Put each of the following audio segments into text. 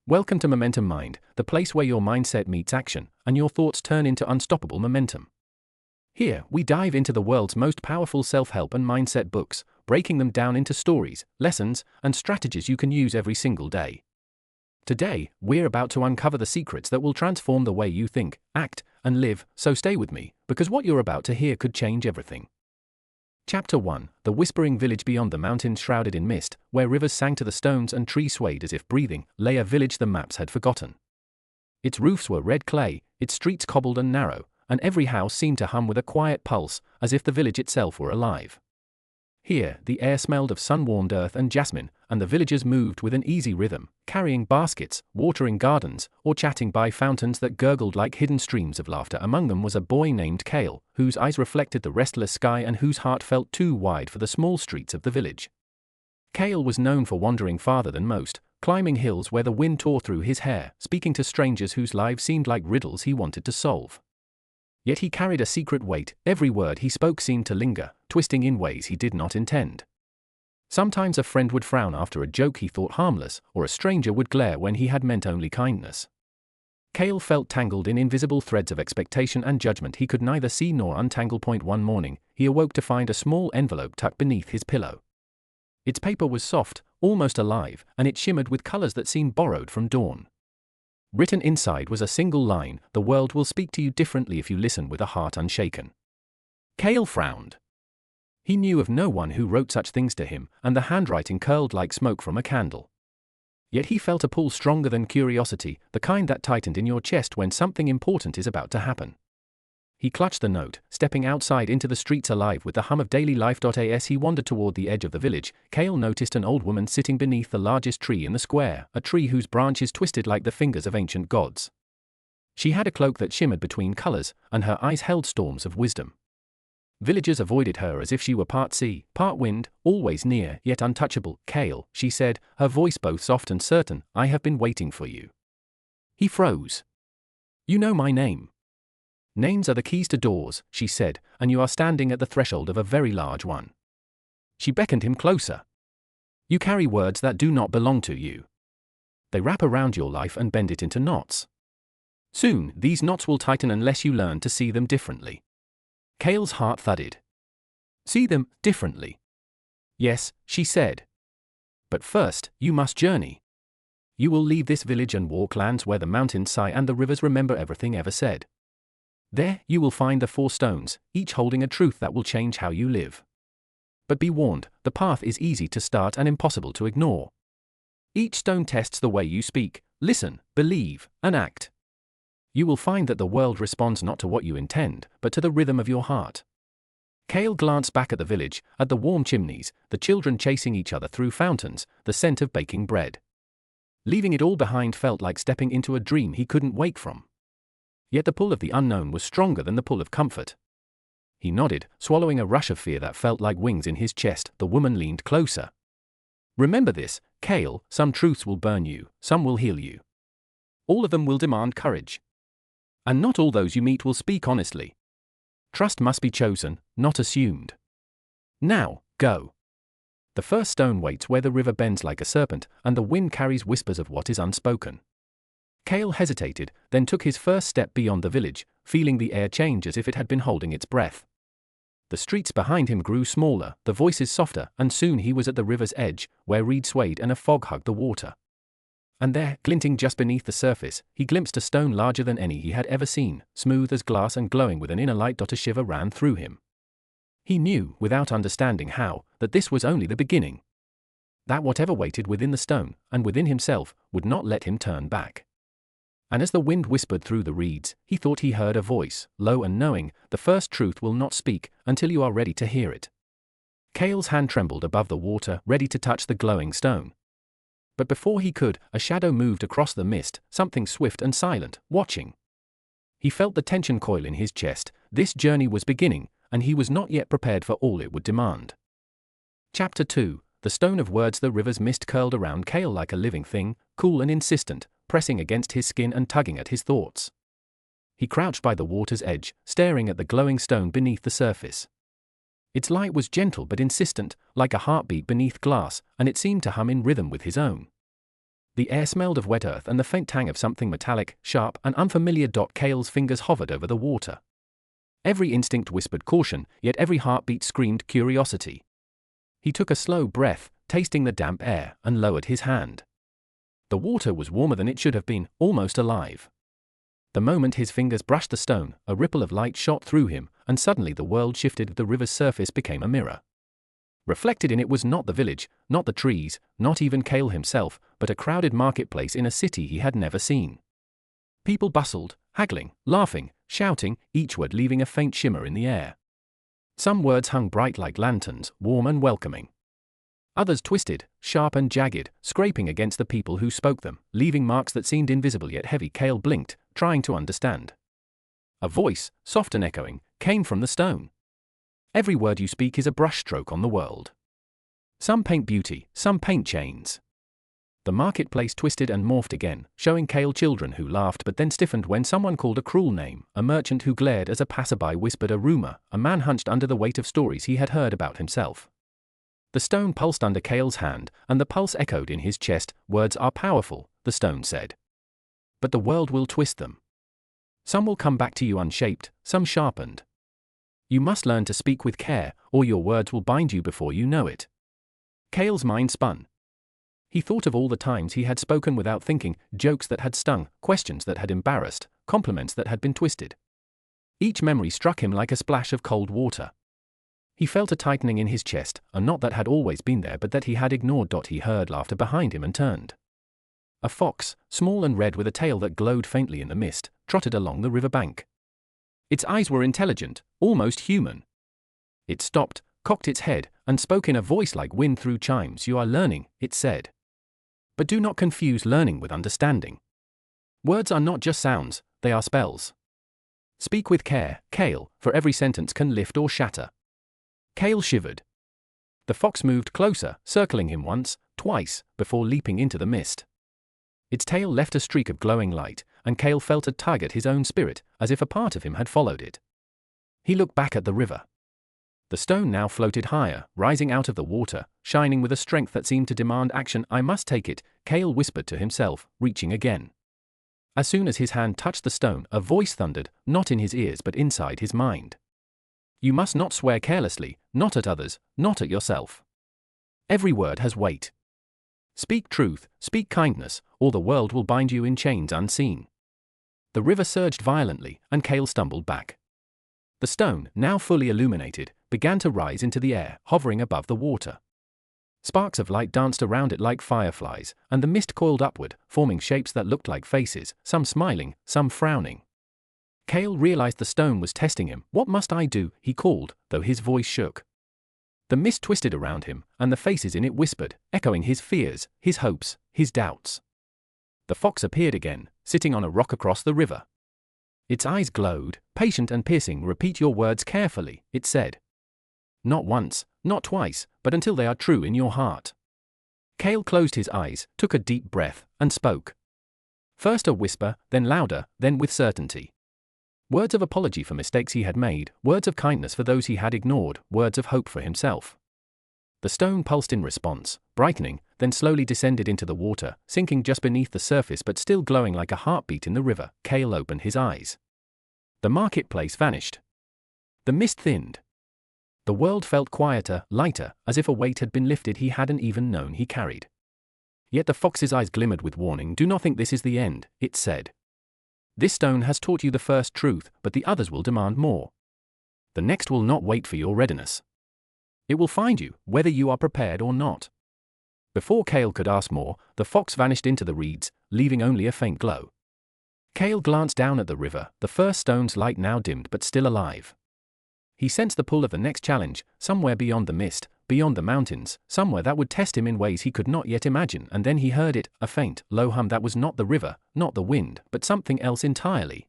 Welcome to Momentum Mind, the place where your mindset meets action, and your thoughts turn into unstoppable momentum. Here, we dive into the world's most powerful self-help and mindset books, breaking them down into stories, lessons, and strategies you can use every single day. Today, we're about to uncover the secrets that will transform the way you think, act, and live, so stay with me, because what you're about to hear could change everything. Chapter 1, The Whispering Village Beyond the Mountains Shrouded in Mist, where rivers sang to the stones and trees swayed as if breathing, lay a village the maps had forgotten. Its roofs were red clay, its streets cobbled and narrow, and every house seemed to hum with a quiet pulse, as if the village itself were alive. Here, the air smelled of sun-warmed earth and jasmine, and the villagers moved with an easy rhythm, carrying baskets, watering gardens, or chatting by fountains that gurgled like hidden streams of laughter. Among them was a boy named Kael, whose eyes reflected the restless sky and whose heart felt too wide for the small streets of the village. Kael was known for wandering farther than most, climbing hills where the wind tore through his hair, speaking to strangers whose lives seemed like riddles he wanted to solve. Yet he carried a secret weight. Every word he spoke seemed to linger, twisting in ways he did not intend. Sometimes a friend would frown after a joke he thought harmless, or a stranger would glare when he had meant only kindness. Kael felt tangled in invisible threads of expectation and judgment he could neither see nor untangle. One morning, he awoke to find a small envelope tucked beneath his pillow. Its paper was soft, almost alive, and it shimmered with colors that seemed borrowed from dawn. Written inside was a single line: "The world will speak to you differently if you listen with a heart unshaken." Kael frowned. He knew of no one who wrote such things to him, and the handwriting curled like smoke from a candle. Yet he felt a pull stronger than curiosity, the kind that tightened in your chest when something important is about to happen. He clutched the note, stepping outside into the streets alive with the hum of daily life. As he wandered toward the edge of the village, Kael noticed an old woman sitting beneath the largest tree in the square, a tree whose branches twisted like the fingers of ancient gods. She had a cloak that shimmered between colors, and her eyes held storms of wisdom. Villagers avoided her as if she were part sea, part wind, always near, yet untouchable. "Kael," she said, her voice both soft and certain, "I have been waiting for you." He froze. "You know my name." "Names are the keys to doors," she said, "and you are standing at the threshold of a very large one." She beckoned him closer. "You carry words that do not belong to you. They wrap around your life and bend it into knots. Soon, these knots will tighten unless you learn to see them differently." Kael's heart thudded. "See them differently?" "Yes," she said. "But first, you must journey. You will leave this village and walk lands where the mountains sigh and the rivers remember everything ever said. There, you will find the 4 stones, each holding a truth that will change how you live. But be warned, the path is easy to start and impossible to ignore. Each stone tests the way you speak, listen, believe, and act. You will find that the world responds not to what you intend, but to the rhythm of your heart." Kael glanced back at the village, at the warm chimneys, the children chasing each other through fountains, the scent of baking bread. Leaving it all behind felt like stepping into a dream he couldn't wake from. Yet the pull of the unknown was stronger than the pull of comfort. He nodded, swallowing a rush of fear that felt like wings in his chest. The woman leaned closer. "Remember this, Kael, some truths will burn you, some will heal you. All of them will demand courage. And not all those you meet will speak honestly. Trust must be chosen, not assumed. Now, go. The first stone waits where the river bends like a serpent, and the wind carries whispers of what is unspoken." Kael hesitated, then took his first step beyond the village, feeling the air change as if it had been holding its breath. The streets behind him grew smaller, the voices softer, and soon he was at the river's edge, where reeds swayed and a fog hugged the water. And there, glinting just beneath the surface, he glimpsed a stone larger than any he had ever seen, smooth as glass and glowing with an inner light. A shiver ran through him. He knew, without understanding how, that this was only the beginning. That whatever waited within the stone, and within himself, would not let him turn back. And as the wind whispered through the reeds, he thought he heard a voice, low and knowing: "The first truth will not speak, until you are ready to hear it." Kael's hand trembled above the water, ready to touch the glowing stone. But before he could, a shadow moved across the mist, something swift and silent, watching. He felt the tension coil in his chest. This journey was beginning, and he was not yet prepared for all it would demand. Chapter 2, The Stone of Words. The river's mist curled around Kael like a living thing, cool and insistent, pressing against his skin and tugging at his thoughts. He crouched by the water's edge, staring at the glowing stone beneath the surface. Its light was gentle but insistent, like a heartbeat beneath glass, and it seemed to hum in rhythm with his own. The air smelled of wet earth and the faint tang of something metallic, sharp, and unfamiliar. Kael's fingers hovered over the water. Every instinct whispered caution, yet every heartbeat screamed curiosity. He took a slow breath, tasting the damp air, and lowered his hand. The water was warmer than it should have been, almost alive. The moment his fingers brushed the stone, a ripple of light shot through him, and suddenly the world shifted. The river's surface became a mirror. Reflected in it was not the village, not the trees, not even Kael himself, but a crowded marketplace in a city he had never seen. People bustled, haggling, laughing, shouting, each word leaving a faint shimmer in the air. Some words hung bright like lanterns, warm and welcoming. Others twisted, sharp and jagged, scraping against the people who spoke them, leaving marks that seemed invisible yet heavy. Kael blinked, trying to understand. A voice, soft and echoing, came from the stone. Every word you speak is a brushstroke on the world. Some paint beauty, some paint chains. The marketplace twisted and morphed again, showing Kael children who laughed but then stiffened when someone called a cruel name, a merchant who glared as a passerby whispered a rumor, a man hunched under the weight of stories he had heard about himself. The stone pulsed under Kael's hand, and the pulse echoed in his chest. Words are powerful, the stone said. But the world will twist them. Some will come back to you unshaped, some sharpened. You must learn to speak with care, or your words will bind you before you know it. Kael's mind spun. He thought of all the times he had spoken without thinking, jokes that had stung, questions that had embarrassed, compliments that had been twisted. Each memory struck him like a splash of cold water. He felt a tightening in his chest, a knot that had always been there but that he had ignored. He heard laughter behind him and turned. A fox, small and red with a tail that glowed faintly in the mist, trotted along the river bank. Its eyes were intelligent, almost human. It stopped, cocked its head, and spoke in a voice like wind through chimes. You are learning, it said. But do not confuse learning with understanding. Words are not just sounds, they are spells. Speak with care, Kael, for every sentence can lift or shatter. Kael shivered. The fox moved closer, circling him once, twice, before leaping into the mist. Its tail left a streak of glowing light, and Kael felt a tug at his own spirit, as if a part of him had followed it. He looked back at the river. The stone now floated higher, rising out of the water, shining with a strength that seemed to demand action. I must take it, Kael whispered to himself, reaching again. As soon as his hand touched the stone, a voice thundered, not in his ears but inside his mind. You must not swear carelessly, not at others, not at yourself. Every word has weight. Speak truth, speak kindness, or the world will bind you in chains unseen. The river surged violently, and Kael stumbled back. The stone, now fully illuminated, began to rise into the air, hovering above the water. Sparks of light danced around it like fireflies, and the mist coiled upward, forming shapes that looked like faces, some smiling, some frowning. Kael realized the stone was testing him. What must I do? He called, though his voice shook. The mist twisted around him, and the faces in it whispered, echoing his fears, his hopes, his doubts. The fox appeared again, sitting on a rock across the river. Its eyes glowed, patient and piercing. Repeat your words carefully, it said. Not once, not twice, but until they are true in your heart. Kael closed his eyes, took a deep breath, and spoke. First a whisper, then louder, then with certainty. Words of apology for mistakes he had made, words of kindness for those he had ignored, words of hope for himself. The stone pulsed in response, brightening, then slowly descended into the water, sinking just beneath the surface but still glowing like a heartbeat in the river. Kael opened his eyes. The marketplace vanished. The mist thinned. The world felt quieter, lighter, as if a weight had been lifted he hadn't even known he carried. Yet the fox's eyes glimmered with warning. Do not think this is the end, it said. This stone has taught you the first truth, but the others will demand more. The next will not wait for your readiness. It will find you, whether you are prepared or not. Before Kael could ask more, the fox vanished into the reeds, leaving only a faint glow. Kael glanced down at the river, the first stone's light now dimmed but still alive. He sensed the pull of the next challenge, somewhere beyond the mist, beyond the mountains, somewhere that would test him in ways he could not yet imagine. And then he heard it, a faint, low hum that was not the river, not the wind, but something else entirely.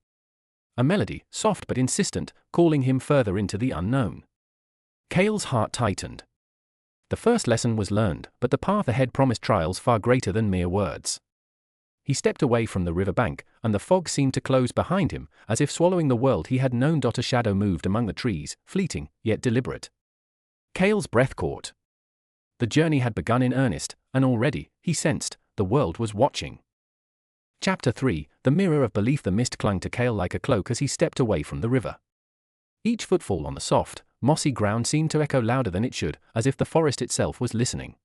A melody, soft but insistent, calling him further into the unknown. Kael's heart tightened. The first lesson was learned, but the path ahead promised trials far greater than mere words. He stepped away from the river bank, and the fog seemed to close behind him, as if swallowing the world he had known. A shadow moved among the trees, fleeting, yet deliberate. Kael's breath caught. The journey had begun in earnest, and already, he sensed, the world was watching. Chapter 3, The Mirror of Belief. The mist clung to Kael like a cloak as he stepped away from the river. Each footfall on the soft, mossy ground seemed to echo louder than it should, as if the forest itself was listening.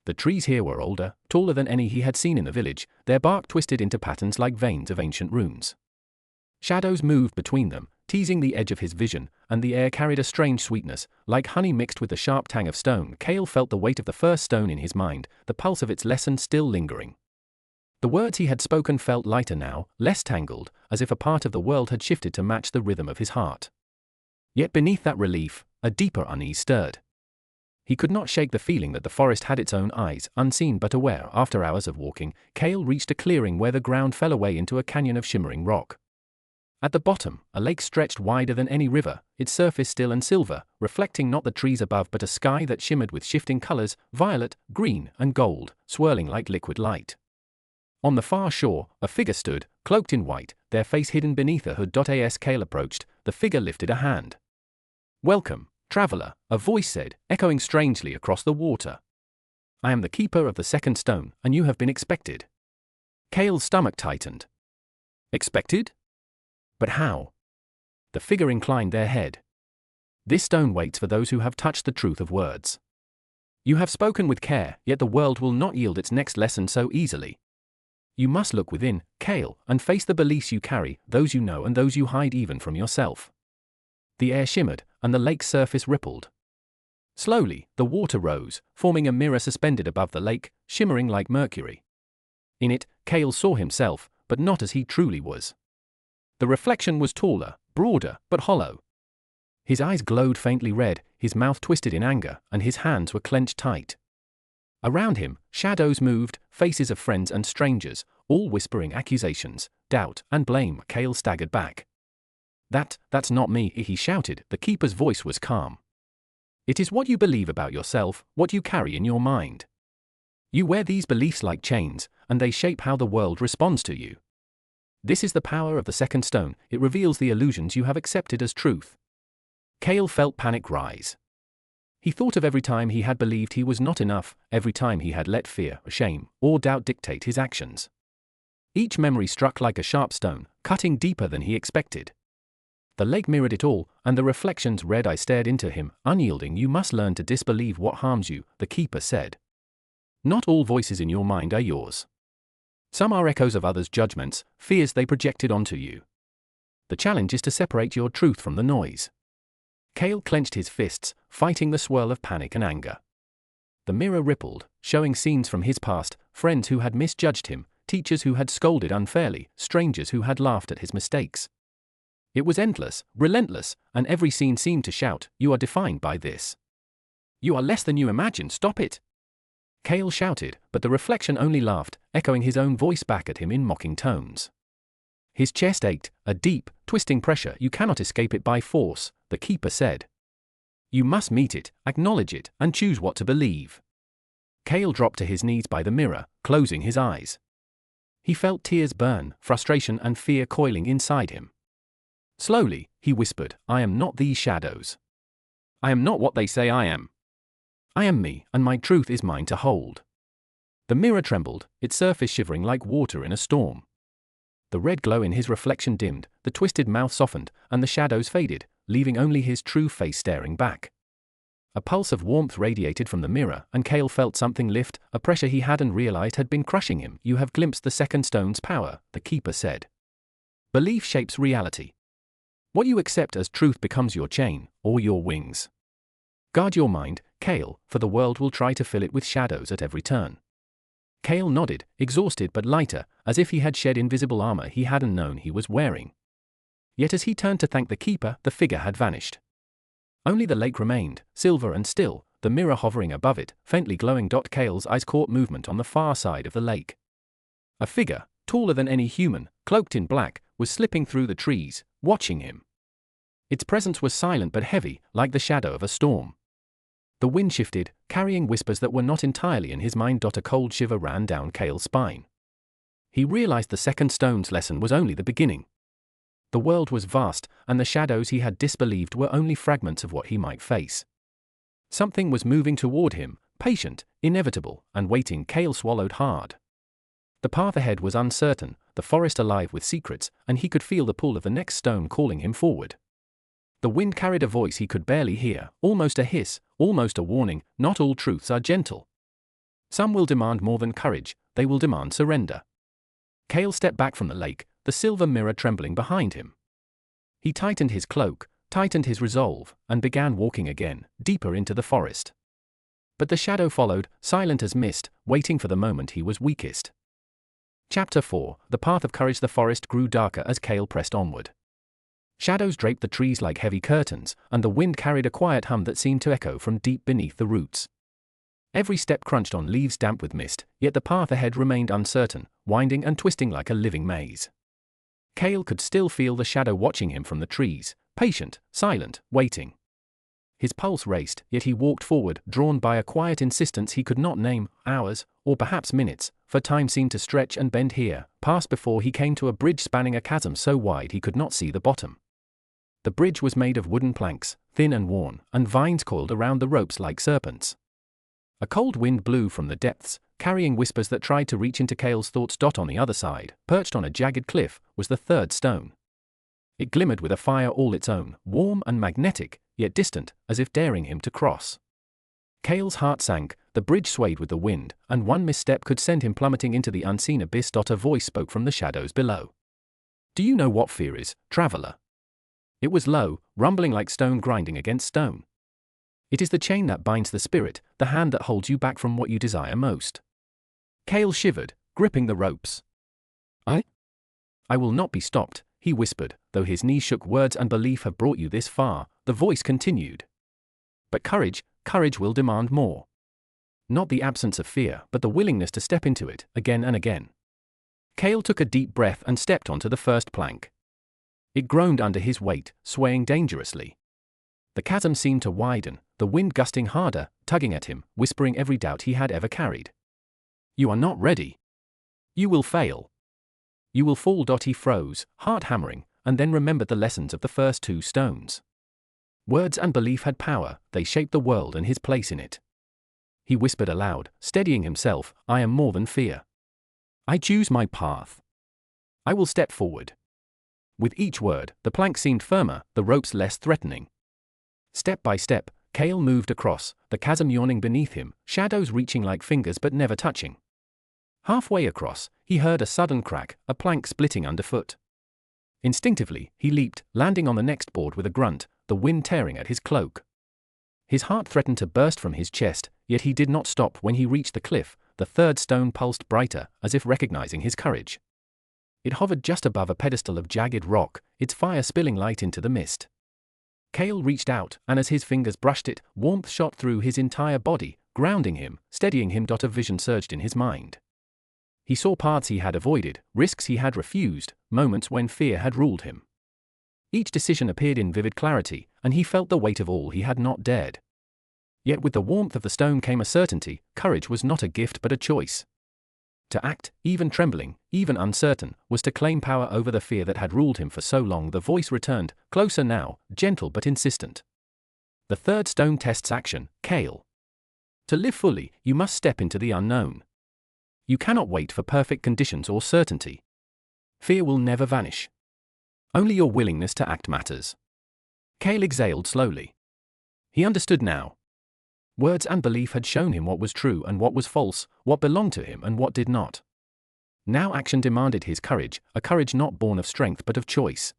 The trees here were older, taller than any he had seen in the village, their bark twisted into patterns like veins of ancient runes. Shadows moved between them, teasing the edge of his vision, and the air carried a strange sweetness, like honey mixed with the sharp tang of stone. Kael felt the weight of the first stone in his mind, the pulse of its lesson still lingering. The words he had spoken felt lighter now, less tangled, as if a part of the world had shifted to match the rhythm of his heart. Yet beneath that relief, a deeper unease stirred. He could not shake the feeling that the forest had its own eyes, unseen but aware. After hours of walking, Kael reached a clearing where the ground fell away into a canyon of shimmering rock. At the bottom, a lake stretched wider than any river, its surface still and silver, reflecting not the trees above but a sky that shimmered with shifting colors, violet, green, and gold, swirling like liquid light. On the far shore, a figure stood, cloaked in white, their face hidden beneath a hood. As Kael approached, the figure lifted a hand. "Welcome, traveler," a voice said, echoing strangely across the water. "I am the keeper of the second stone, and you have been expected." Kael's stomach tightened. "Expected? But how?" The figure inclined their head. "This stone waits for those who have touched the truth of words. You have spoken with care, yet the world will not yield its next lesson so easily. You must look within, Kael, and face the beliefs you carry, those you know and those you hide even from yourself." The air shimmered, and the lake's surface rippled. Slowly, the water rose, forming a mirror suspended above the lake, shimmering like mercury. In it, Kael saw himself, but not as he truly was. The reflection was taller, broader, but hollow. His eyes glowed faintly red, his mouth twisted in anger, and his hands were clenched tight. Around him, shadows moved, faces of friends and strangers, all whispering accusations, doubt, and blame. Kael staggered back. That's not me," he shouted. The keeper's voice was calm. "It is what you believe about yourself, what you carry in your mind. You wear these beliefs like chains, and they shape how the world responds to you. This is the power of the second stone, it reveals the illusions you have accepted as truth." Kael felt panic rise. He thought of every time he had believed he was not enough, every time he had let fear, shame, or doubt dictate his actions. Each memory struck like a sharp stone, cutting deeper than he expected. The lake mirrored it all, and the reflection's red eye stared into him, unyielding. "You must learn to disbelieve what harms you," the keeper said. "Not all voices in your mind are yours. Some are echoes of others' judgments, fears they projected onto you. The challenge is to separate your truth from the noise." Kael clenched his fists, fighting the swirl of panic and anger. The mirror rippled, showing scenes from his past, friends who had misjudged him, teachers who had scolded unfairly, strangers who had laughed at his mistakes. It was endless, relentless, and every scene seemed to shout, "You are defined by this. You are less than you imagine, stop it." Kael shouted, but the reflection only laughed, echoing his own voice back at him in mocking tones. His chest ached, a deep, twisting pressure. "You cannot escape it by force," the keeper said. "You must meet it, acknowledge it, and choose what to believe." Kael dropped to his knees by the mirror, closing his eyes. He felt tears burn, frustration and fear coiling inside him. Slowly, he whispered, "I am not these shadows. I am not what they say I am. I am me, and my truth is mine to hold." The mirror trembled, its surface shivering like water in a storm. The red glow in his reflection dimmed, the twisted mouth softened, and the shadows faded, leaving only his true face staring back. A pulse of warmth radiated from the mirror, and Kael felt something lift, a pressure he hadn't realized had been crushing him. "You have glimpsed the second stone's power," the keeper said. "Belief shapes reality. What you accept as truth becomes your chain, or your wings. Guard your mind, Kael, for the world will try to fill it with shadows at every turn." Kael nodded, exhausted but lighter, as if he had shed invisible armor he hadn't known he was wearing. Yet as he turned to thank the keeper, the figure had vanished. Only the lake remained, silver and still, the mirror hovering above it, faintly glowing. Kael's eyes caught movement on the far side of the lake. A figure, taller than any human, cloaked in black, was slipping through the trees, watching him. Its presence was silent but heavy, like the shadow of a storm. The wind shifted, carrying whispers that were not entirely in his mind. A cold shiver ran down Kael's spine. He realized the second stone's lesson was only the beginning. The world was vast, and the shadows he had disbelieved were only fragments of what he might face. Something was moving toward him, patient, inevitable, and waiting. Kael swallowed hard. The path ahead was uncertain, the forest alive with secrets, and he could feel the pull of the next stone calling him forward. The wind carried a voice he could barely hear, almost a hiss, almost a warning. Not all truths are gentle. Some will demand more than courage, they will demand surrender. Kael stepped back from the lake, the silver mirror trembling behind him. He tightened his cloak, tightened his resolve, and began walking again, deeper into the forest. But the shadow followed, silent as mist, waiting for the moment he was weakest. Chapter 4. The Path of Courage. The forest grew darker as Kael pressed onward. Shadows draped the trees like heavy curtains, and the wind carried a quiet hum that seemed to echo from deep beneath the roots. Every step crunched on leaves damp with mist, yet the path ahead remained uncertain, winding and twisting like a living maze. Kael could still feel the shadow watching him from the trees, patient, silent, waiting. His pulse raced, yet he walked forward, drawn by a quiet insistence he could not name. Hours, or perhaps minutes, for time seemed to stretch and bend here, passed before he came to a bridge spanning a chasm so wide he could not see the bottom. The bridge was made of wooden planks, thin and worn, and vines coiled around the ropes like serpents. A cold wind blew from the depths, carrying whispers that tried to reach into Kael's thoughts. On the other side, perched on a jagged cliff, was the third stone. It glimmered with a fire all its own, warm and magnetic, yet distant, as if daring him to cross. Kael's heart sank, the bridge swayed with the wind, and one misstep could send him plummeting into the unseen abyss. A voice spoke from the shadows below. "Do you know what fear is, traveler?" It was low, rumbling like stone grinding against stone. "It is the chain that binds the spirit, the hand that holds you back from what you desire most." Kael shivered, gripping the ropes. I will not be stopped," he whispered, though his knees shook. "Words and belief have brought you this far," the voice continued. "But courage will demand more. Not the absence of fear, but the willingness to step into it, again and again." Kael took a deep breath and stepped onto the first plank. It groaned under his weight, swaying dangerously. The chasm seemed to widen, the wind gusting harder, tugging at him, whispering every doubt he had ever carried. "You are not ready. You will fail. You will fall." He froze, heart hammering, and then remembered the lessons of the first two stones. Words and belief had power, they shaped the world and his place in it. He whispered aloud, steadying himself, "I am more than fear. I choose my path. I will step forward." With each word, the plank seemed firmer, the ropes less threatening. Step by step, Kael moved across, the chasm yawning beneath him, shadows reaching like fingers but never touching. Halfway across, he heard a sudden crack, a plank splitting underfoot. Instinctively, he leaped, landing on the next board with a grunt, the wind tearing at his cloak. His heart threatened to burst from his chest, yet he did not stop. When he reached the cliff, the third stone pulsed brighter, as if recognizing his courage. It hovered just above a pedestal of jagged rock, its fire spilling light into the mist. Kael reached out, and as his fingers brushed it, warmth shot through his entire body, grounding him, steadying him. A vision surged in his mind. He saw paths he had avoided, risks he had refused, moments when fear had ruled him. Each decision appeared in vivid clarity, and he felt the weight of all he had not dared. Yet with the warmth of the stone came a certainty: courage was not a gift but a choice. To act, even trembling, even uncertain, was to claim power over the fear that had ruled him for so long. The voice returned, closer now, gentle but insistent. "The third stone tests action, Kael. To live fully, you must step into the unknown. You cannot wait for perfect conditions or certainty. Fear will never vanish. Only your willingness to act matters." Kael exhaled slowly. He understood now. Words and belief had shown him what was true and what was false, what belonged to him and what did not. Now action demanded his courage, a courage not born of strength but of choice.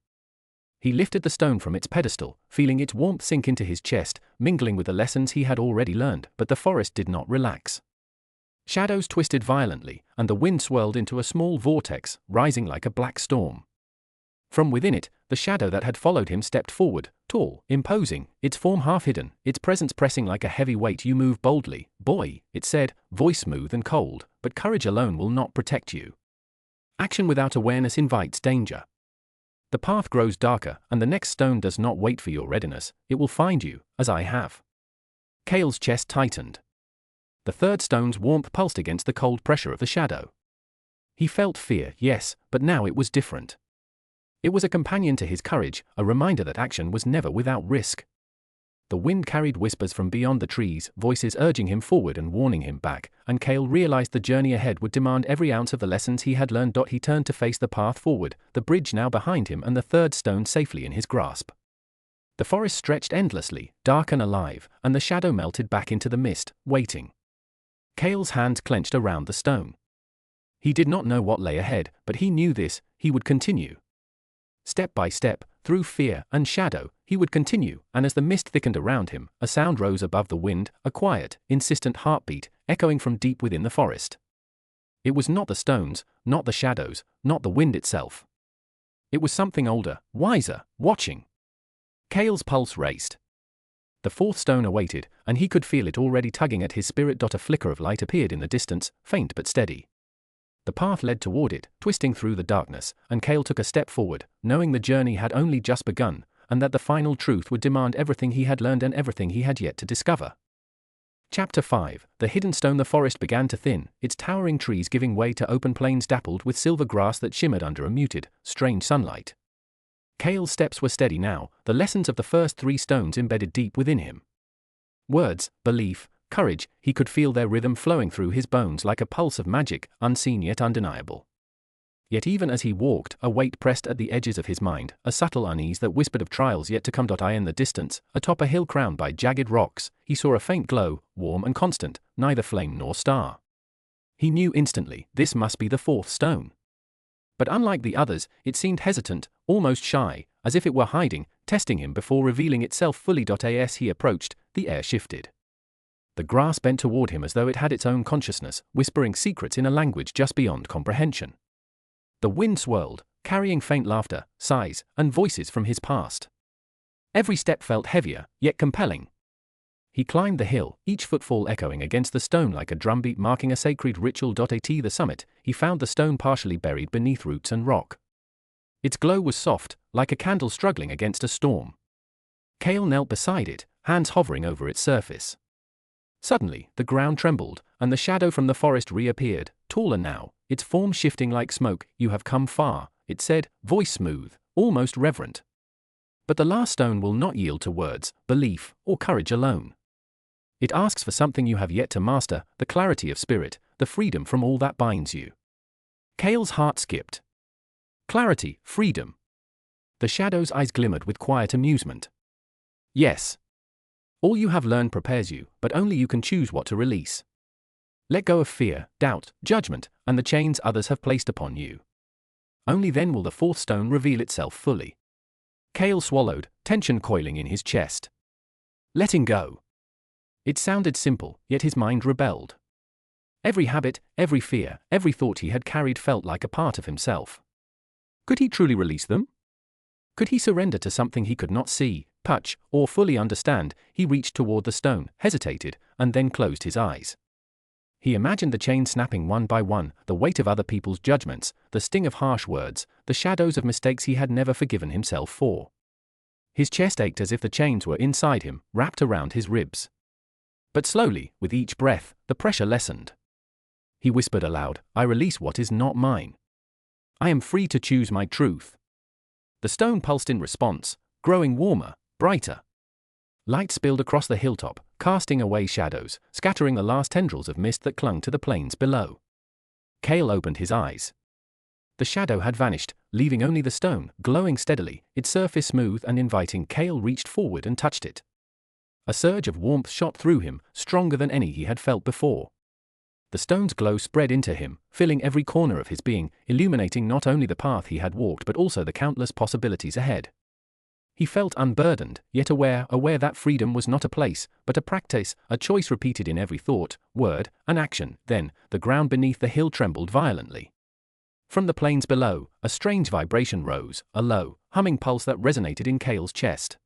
He lifted the stone from its pedestal, feeling its warmth sink into his chest, mingling with the lessons he had already learned. But the forest did not relax. Shadows twisted violently, and the wind swirled into a small vortex, rising like a black storm. From within it, the shadow that had followed him stepped forward, tall, imposing, its form half hidden, its presence pressing like a heavy weight. "You move boldly, boy," it said, voice smooth and cold, "but courage alone will not protect you. Action without awareness invites danger. The path grows darker, and the next stone does not wait for your readiness, it will find you, as I have." Kael's chest tightened. The third stone's warmth pulsed against the cold pressure of the shadow. He felt fear, yes, but now it was different. It was a companion to his courage, a reminder that action was never without risk. The wind carried whispers from beyond the trees, voices urging him forward and warning him back, and Kael realized the journey ahead would demand every ounce of the lessons he had learned. He turned to face the path forward, the bridge now behind him and the third stone safely in his grasp. The forest stretched endlessly, dark and alive, and the shadow melted back into the mist, waiting. Kael's hands clenched around the stone. He did not know what lay ahead, but he knew this: he would continue. Step by step, through fear and shadow, he would continue, and as the mist thickened around him, a sound rose above the wind, a quiet, insistent heartbeat, echoing from deep within the forest. It was not the stones, not the shadows, not the wind itself. It was something older, wiser, watching. Kael's pulse raced. The fourth stone awaited, and he could feel it already tugging at his spirit. A flicker of light appeared in the distance, faint but steady. The path led toward it, twisting through the darkness, and Kael took a step forward, knowing the journey had only just begun, and that the final truth would demand everything he had learned and everything he had yet to discover. Chapter 5: The Hidden Stone. The forest began to thin, its towering trees giving way to open plains dappled with silver grass that shimmered under a muted, strange sunlight. Kael's steps were steady now, the lessons of the first 3 stones embedded deep within him. Words, belief, courage, he could feel their rhythm flowing through his bones like a pulse of magic, unseen yet undeniable. Yet even as he walked, a weight pressed at the edges of his mind, a subtle unease that whispered of trials yet to come. In the distance, atop a hill crowned by jagged rocks, he saw a faint glow, warm and constant, neither flame nor star. He knew instantly, this must be the 4th stone. But unlike the others, it seemed hesitant, almost shy, as if it were hiding, testing him before revealing itself fully. As he approached, the air shifted. The grass bent toward him as though it had its own consciousness, whispering secrets in a language just beyond comprehension. The wind swirled, carrying faint laughter, sighs, and voices from his past. Every step felt heavier, yet compelling. He climbed the hill, each footfall echoing against the stone like a drumbeat marking a sacred ritual. At the summit, he found the stone partially buried beneath roots and rock. Its glow was soft, like a candle struggling against a storm. Kael knelt beside it, hands hovering over its surface. Suddenly, the ground trembled, and the shadow from the forest reappeared, taller now, its form shifting like smoke. "You have come far," it said, voice smooth, almost reverent. "But the last stone will not yield to words, belief, or courage alone. It asks for something you have yet to master, the clarity of spirit, the freedom from all that binds you." Kael's heart skipped. Clarity, freedom. The shadow's eyes glimmered with quiet amusement. Yes. All you have learned prepares you, but only you can choose what to release. Let go of fear, doubt, judgment, and the chains others have placed upon you. Only then will the 4th stone reveal itself fully. Kael swallowed, tension coiling in his chest. Letting go. It sounded simple, yet his mind rebelled. Every habit, every fear, every thought he had carried felt like a part of himself. Could he truly release them? Could he surrender to something he could not see, touch, or fully understand? He reached toward the stone, hesitated, and then closed his eyes. He imagined the chains snapping one by one, the weight of other people's judgments, the sting of harsh words, the shadows of mistakes he had never forgiven himself for. His chest ached as if the chains were inside him, wrapped around his ribs. But slowly, with each breath, the pressure lessened. He whispered aloud, "I release what is not mine. I am free to choose my truth." The stone pulsed in response, growing warmer, brighter. Light spilled across the hilltop, casting away shadows, scattering the last tendrils of mist that clung to the plains below. Kael opened his eyes. The shadow had vanished, leaving only the stone, glowing steadily, its surface smooth and inviting. Kael reached forward and touched it. A surge of warmth shot through him, stronger than any he had felt before. The stone's glow spread into him, filling every corner of his being, illuminating not only the path he had walked but also the countless possibilities ahead. He felt unburdened, yet aware that freedom was not a place, but a practice, a choice repeated in every thought, word, and action. Then, the ground beneath the hill trembled violently. From the plains below, a strange vibration rose, a low, humming pulse that resonated in Kael's chest.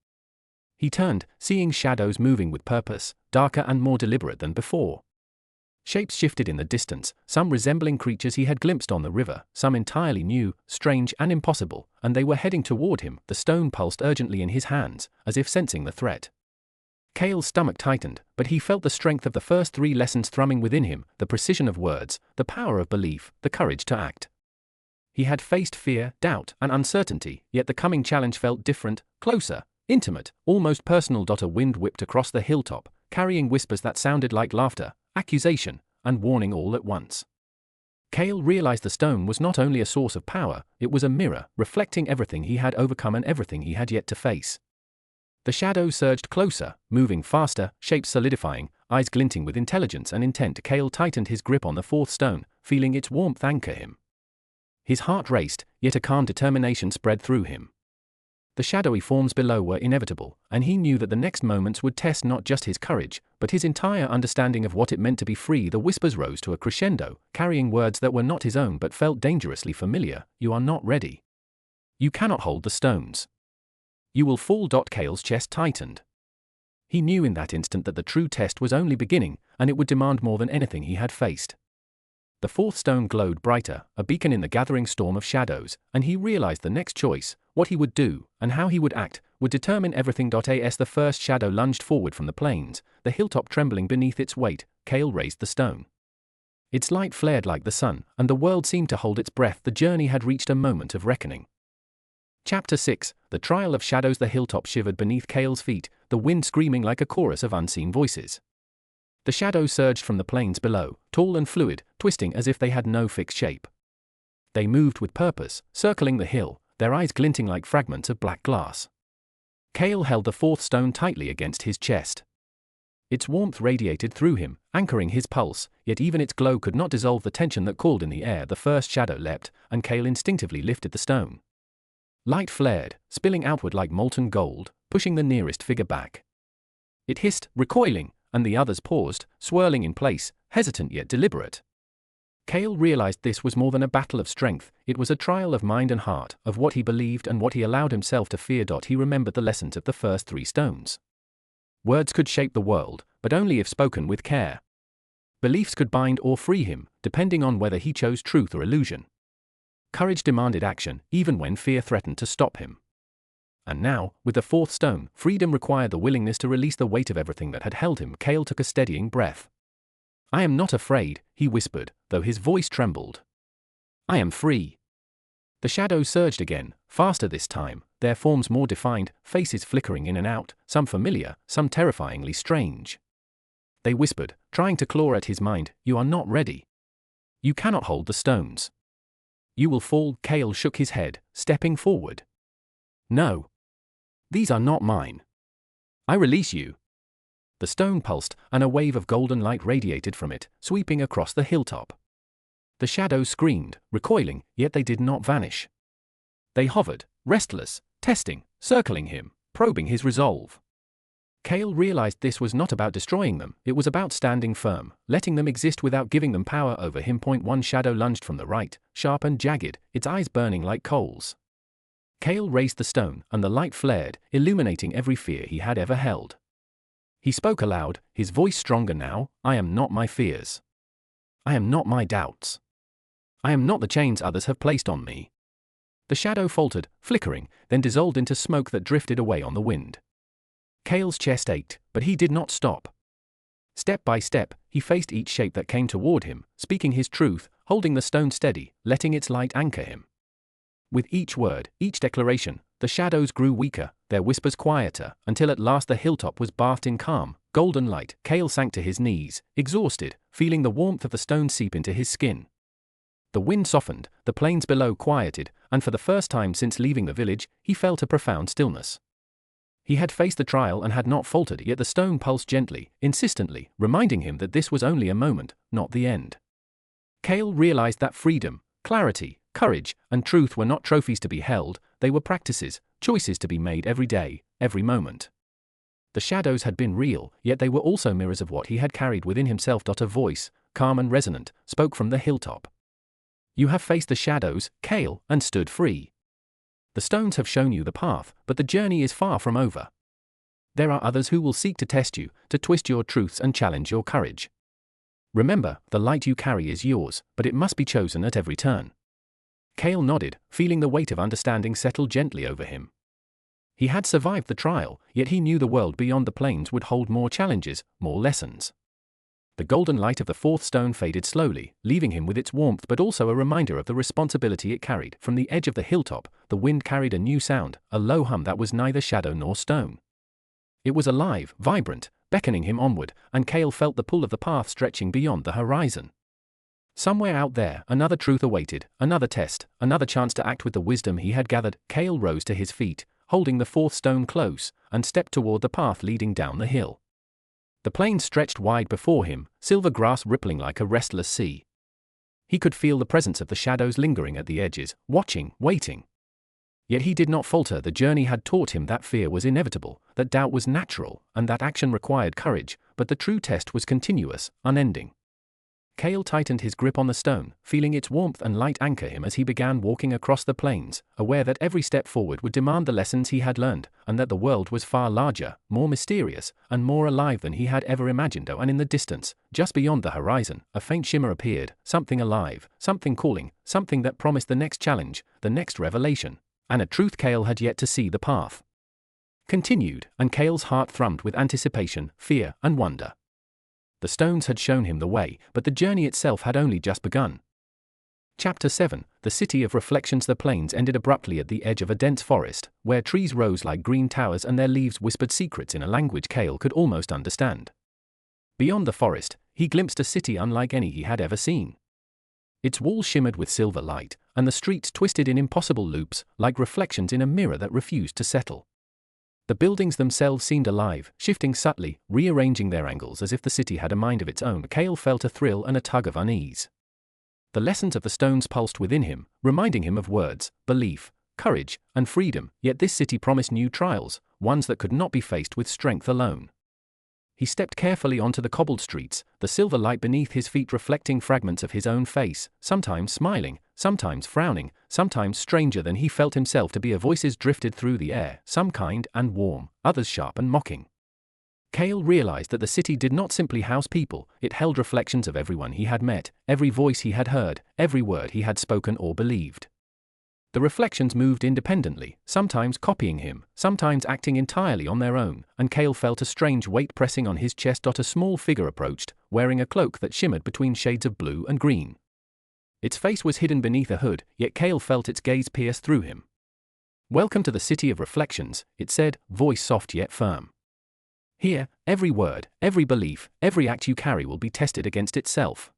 He turned, seeing shadows moving with purpose, darker and more deliberate than before. Shapes shifted in the distance, some resembling creatures he had glimpsed on the river, some entirely new, strange and impossible, and they were heading toward him. The stone pulsed urgently in his hands, as if sensing the threat. Kael's stomach tightened, but he felt the strength of the first 3 lessons thrumming within him, the precision of words, the power of belief, the courage to act. He had faced fear, doubt, and uncertainty, yet the coming challenge felt different, closer, Intimate, almost personal. A wind whipped across the hilltop, carrying whispers that sounded like laughter, accusation, and warning all at once. Kael realized the stone was not only a source of power, it was a mirror, reflecting everything he had overcome and everything he had yet to face. The shadow surged closer, moving faster, shapes solidifying, eyes glinting with intelligence and intent. Kael tightened his grip on the fourth stone, feeling its warmth anchor him. His heart raced, yet a calm determination spread through him. The shadowy forms below were inevitable, and he knew that the next moments would test not just his courage, but his entire understanding of what it meant to be free. The whispers rose to a crescendo, carrying words that were not his own but felt dangerously familiar. You are not ready. You cannot hold the stones. You will fall. Kael's chest tightened. He knew in that instant that the true test was only beginning, and it would demand more than anything he had faced. The fourth stone glowed brighter, a beacon in the gathering storm of shadows, and he realized the next choice, what he would do, and how he would act, would determine everything. As the first shadow lunged forward from the plains, the hilltop trembling beneath its weight, Kael raised the stone. Its light flared like the sun, and the world seemed to hold its breath. The journey had reached a moment of reckoning. Chapter 6, The Trial of Shadows. The hilltop shivered beneath Kael's feet, the wind screaming like a chorus of unseen voices. The shadows surged from the plains below, tall and fluid, twisting as if they had no fixed shape. They moved with purpose, circling the hill, their eyes glinting like fragments of black glass. Kael held the fourth stone tightly against his chest. Its warmth radiated through him, anchoring his pulse, yet even its glow could not dissolve the tension that cooled in the air. The first shadow leapt, and Kael instinctively lifted the stone. Light flared, spilling outward like molten gold, pushing the nearest figure back. It hissed, recoiling, and the others paused, swirling in place, hesitant yet deliberate. Kael realized this was more than a battle of strength, it was a trial of mind and heart, of what he believed and what he allowed himself to fear. He remembered the lessons of the first three stones. Words could shape the world, but only if spoken with care. Beliefs could bind or free him, depending on whether he chose truth or illusion. Courage demanded action, even when fear threatened to stop him. And now, with the fourth stone, freedom required the willingness to release the weight of everything that had held him. Kael took a steadying breath. I am not afraid, he whispered, though his voice trembled. I am free. The shadows surged again, faster this time, their forms more defined, faces flickering in and out, some familiar, some terrifyingly strange. They whispered, trying to claw at his mind, you are not ready. You cannot hold the stones. You will fall. Kael shook his head, stepping forward. No. These are not mine. I release you. The stone pulsed, and a wave of golden light radiated from it, sweeping across the hilltop. The shadows screamed, recoiling, yet they did not vanish. They hovered, restless, testing, circling him, probing his resolve. Kael realized this was not about destroying them, it was about standing firm, letting them exist without giving them power over him. One shadow lunged from the right, sharp and jagged, its eyes burning like coals. Kael raised the stone, and the light flared, illuminating every fear he had ever held. He spoke aloud, his voice stronger now, I am not my fears. I am not my doubts. I am not the chains others have placed on me. The shadow faltered, flickering, then dissolved into smoke that drifted away on the wind. Kael's chest ached, but he did not stop. Step by step, he faced each shape that came toward him, speaking his truth, holding the stone steady, letting its light anchor him. With each word, each declaration, the shadows grew weaker, their whispers quieter, until at last the hilltop was bathed in calm, golden light. Kael sank to his knees, exhausted, feeling the warmth of the stone seep into his skin. The wind softened, the plains below quieted, and for the first time since leaving the village, he felt a profound stillness. He had faced the trial and had not faltered, yet the stone pulsed gently, insistently, reminding him that this was only a moment, not the end. Kael realized that freedom, clarity, courage, and truth were not trophies to be held, they were practices, choices to be made every day, every moment. The shadows had been real, yet they were also mirrors of what he had carried within himself. A voice, calm and resonant, spoke from the hilltop. You have faced the shadows, Kael, and stood free. The stones have shown you the path, but the journey is far from over. There are others who will seek to test you, to twist your truths and challenge your courage. Remember, the light you carry is yours, but it must be chosen at every turn. Kael nodded, feeling the weight of understanding settle gently over him. He had survived the trial, yet he knew the world beyond the plains would hold more challenges, more lessons. The golden light of the fourth stone faded slowly, leaving him with its warmth but also a reminder of the responsibility it carried. From the edge of the hilltop, the wind carried a new sound, a low hum that was neither shadow nor stone. It was alive, vibrant, beckoning him onward, and Kael felt the pull of the path stretching beyond the horizon. Somewhere out there, another truth awaited, another test, another chance to act with the wisdom he had gathered. Kael rose to his feet, holding the fourth stone close, and stepped toward the path leading down the hill. The plain stretched wide before him, silver grass rippling like a restless sea. He could feel the presence of the shadows lingering at the edges, watching, waiting. Yet he did not falter. The journey had taught him that fear was inevitable, that doubt was natural, and that action required courage, but the true test was continuous, unending. Kael tightened his grip on the stone, feeling its warmth and light anchor him as he began walking across the plains, aware that every step forward would demand the lessons he had learned, and that the world was far larger, more mysterious, and more alive than he had ever imagined. And in the distance, just beyond the horizon, a faint shimmer appeared, something alive, something calling, something that promised the next challenge, the next revelation, and a truth Kael had yet to see. The path continued, and Kael's heart thrummed with anticipation, fear, and wonder. The stones had shown him the way, but the journey itself had only just begun. Chapter 7, The City of Reflections. The plains ended abruptly at the edge of a dense forest, where trees rose like green towers and their leaves whispered secrets in a language Kael could almost understand. Beyond the forest, he glimpsed a city unlike any he had ever seen. Its walls shimmered with silver light, and the streets twisted in impossible loops, like reflections in a mirror that refused to settle. The buildings themselves seemed alive, shifting subtly, rearranging their angles as if the city had a mind of its own. Kael felt a thrill and a tug of unease. The lessons of the stones pulsed within him, reminding him of words, belief, courage, and freedom, yet this city promised new trials, ones that could not be faced with strength alone. He stepped carefully onto the cobbled streets, the silver light beneath his feet reflecting fragments of his own face, sometimes smiling, sometimes frowning, sometimes stranger than he felt himself to be. Voices drifted through the air, some kind and warm, others sharp and mocking. Kael realized that the city did not simply house people, it held reflections of everyone he had met, every voice he had heard, every word he had spoken or believed. The reflections moved independently, sometimes copying him, sometimes acting entirely on their own, and Kael felt a strange weight pressing on his chest. A small figure approached, wearing a cloak that shimmered between shades of blue and green. Its face was hidden beneath a hood, yet Kael felt its gaze pierce through him. "Welcome to the City of Reflections," it said, voice soft yet firm. "Here, every word, every belief, every act you carry will be tested against itself.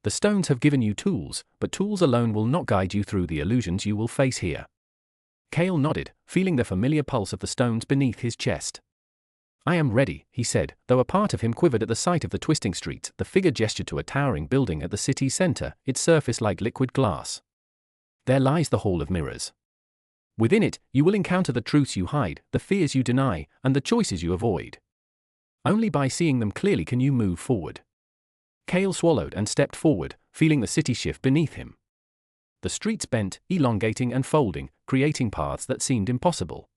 The stones have given you tools, but tools alone will not guide you through the illusions you will face here." Kael nodded, feeling the familiar pulse of the stones beneath his chest. "I am ready," he said, though a part of him quivered at the sight of the twisting streets. The figure gestured to a towering building at the city's center, its surface like liquid glass. "There lies the Hall of Mirrors. Within it, you will encounter the truths you hide, the fears you deny, and the choices you avoid. Only by seeing them clearly can you move forward." Kael swallowed and stepped forward, feeling the city shift beneath him. The streets bent, elongating and folding, creating paths that seemed impossible.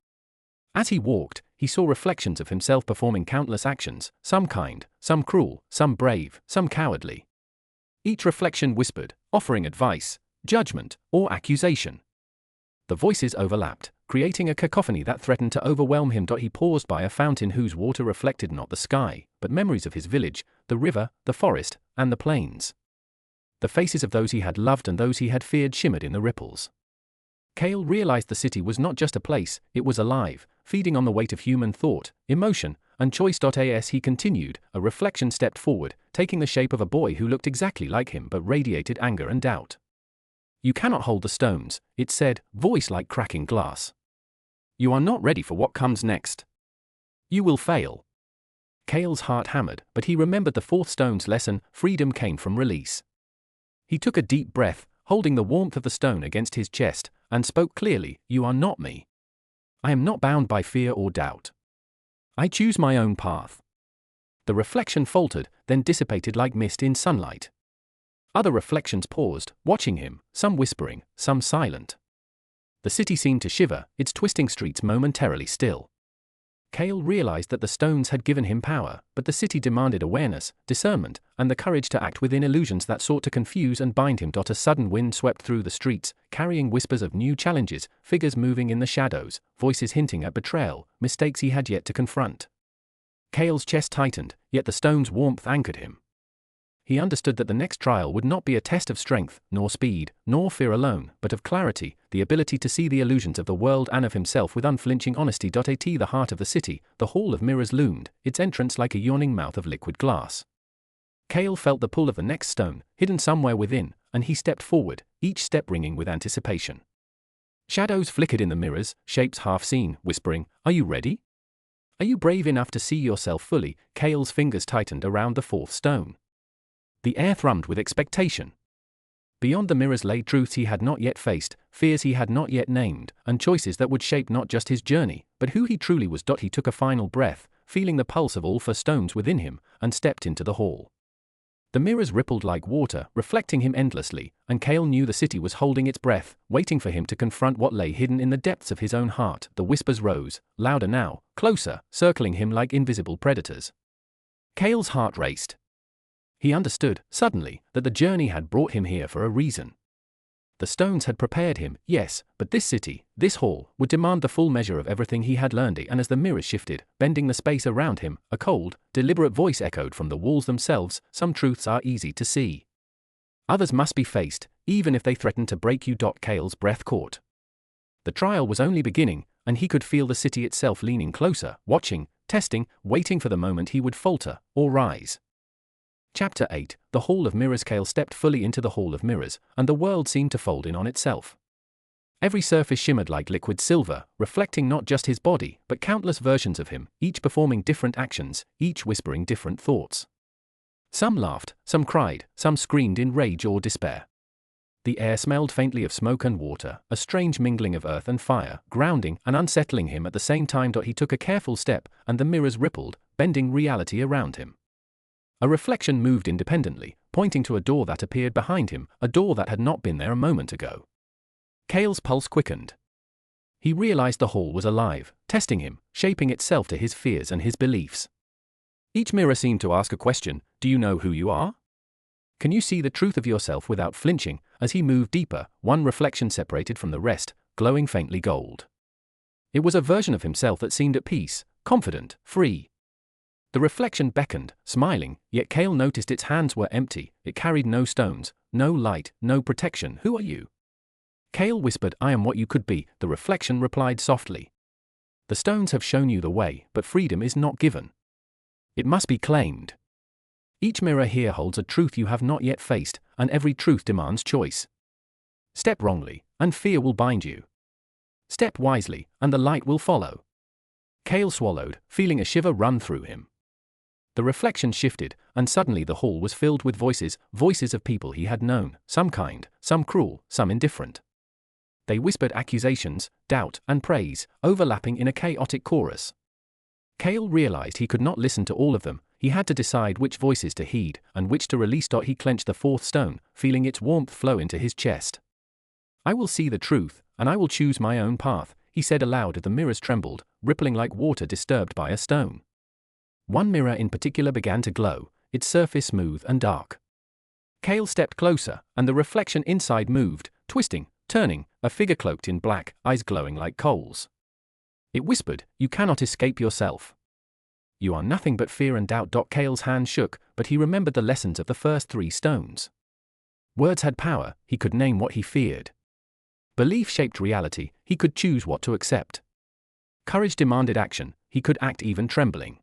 As he walked, he saw reflections of himself performing countless actions, some kind, some cruel, some brave, some cowardly. Each reflection whispered, offering advice, judgment, or accusation. The voices overlapped, creating a cacophony that threatened to overwhelm him. He paused by a fountain whose water reflected not the sky, but memories of his village, the river, the forest, and the plains. The faces of those he had loved and those he had feared shimmered in the ripples. Kael realized the city was not just a place, it was alive, feeding on the weight of human thought, emotion, and choice. As he continued, a reflection stepped forward, taking the shape of a boy who looked exactly like him but radiated anger and doubt. "You cannot hold the stones," it said, voice like cracking glass. "You are not ready for what comes next. You will fail." Kael's heart hammered, but he remembered the fourth stone's lesson: freedom came from release. He took a deep breath, holding the warmth of the stone against his chest, and spoke clearly, "You are not me. I am not bound by fear or doubt. I choose my own path." The reflection faltered, then dissipated like mist in sunlight. Other reflections paused, watching him, some whispering, some silent. The city seemed to shiver, its twisting streets momentarily still. Kael realized that the stones had given him power, but the city demanded awareness, discernment, and the courage to act within illusions that sought to confuse and bind him. A sudden wind swept through the streets, carrying whispers of new challenges, figures moving in the shadows, voices hinting at betrayal, mistakes he had yet to confront. Kael's chest tightened, yet the stone's warmth anchored him. he understood that the next trial would not be a test of strength, nor speed, nor fear alone, but of clarity, the ability to see the illusions of the world and of himself with unflinching honesty. At the heart of the city, the Hall of Mirrors loomed, its entrance like a yawning mouth of liquid glass. Kael felt the pull of the next stone, hidden somewhere within, and he stepped forward, each step ringing with anticipation. Shadows flickered in the mirrors, shapes half seen, whispering, "Are you ready? Are you brave enough to see yourself fully?" Kael's fingers tightened around the fourth stone. The air thrummed with expectation. Beyond the mirrors lay truths he had not yet faced, fears he had not yet named, and choices that would shape not just his journey, but who he truly was. He took a final breath, feeling the pulse of all four stones within him, and stepped into the hall. The mirrors rippled like water, reflecting him endlessly, and Kael knew the city was holding its breath, waiting for him to confront what lay hidden in the depths of his own heart. The whispers rose, louder now, closer, circling him like invisible predators. Kael's heart raced. He understood, suddenly, that the journey had brought him here for a reason. The stones had prepared him, yes, but this city, this hall, would demand the full measure of everything he had learned. And as the mirrors shifted, bending the space around him, a cold, deliberate voice echoed from the walls themselves. Some truths are easy to see. Others must be faced, even if they threaten to break you. Kael's breath caught. The trial was only beginning, and he could feel the city itself leaning closer, watching, testing, waiting for the moment he would falter, or rise. Chapter 8, The Hall of Mirrors. Kael stepped fully into the Hall of Mirrors, and the world seemed to fold in on itself. Every surface shimmered like liquid silver, reflecting not just his body, but countless versions of him, each performing different actions, each whispering different thoughts. Some laughed, some cried, some screamed in rage or despair. The air smelled faintly of smoke and water, a strange mingling of earth and fire, grounding and unsettling him at the same time. He took a careful step, and the mirrors rippled, bending reality around him. A reflection moved independently, pointing to a door that appeared behind him, a door that had not been there a moment ago. Kael's pulse quickened. He realized the hall was alive, testing him, shaping itself to his fears and his beliefs. Each mirror seemed to ask a question: do you know who you are? Can you see the truth of yourself without flinching? As he moved deeper, one reflection separated from the rest, glowing faintly gold. It was a version of himself that seemed at peace, confident, free. The reflection beckoned, smiling, yet Kael noticed its hands were empty. It carried no stones, no light, no protection. Who are you? Kael whispered, "I am what you could be," the reflection replied softly. "The stones have shown you the way, but freedom is not given. It must be claimed. Each mirror here holds a truth you have not yet faced, and every truth demands choice. Step wrongly, and fear will bind you. Step wisely, and the light will follow." Kael swallowed, feeling a shiver run through him. The reflection shifted, and suddenly the hall was filled with voices, voices of people he had known, some kind, some cruel, some indifferent. They whispered accusations, doubt, and praise, overlapping in a chaotic chorus. Kael realized he could not listen to all of them. He had to decide which voices to heed, and which to release. He clenched the fourth stone, feeling its warmth flow into his chest. "I will see the truth, and I will choose my own path," he said aloud as the mirrors trembled, rippling like water disturbed by a stone. One mirror in particular began to glow, its surface smooth and dark. Kael stepped closer, and the reflection inside moved, twisting, turning, a figure cloaked in black, eyes glowing like coals. It whispered, "You cannot escape yourself. You are nothing but fear and doubt." Kael's hand shook, but he remembered the lessons of the first 3 stones. Words had power. He could name what he feared. Belief shaped reality. He could choose what to accept. Courage demanded action. He could act even trembling.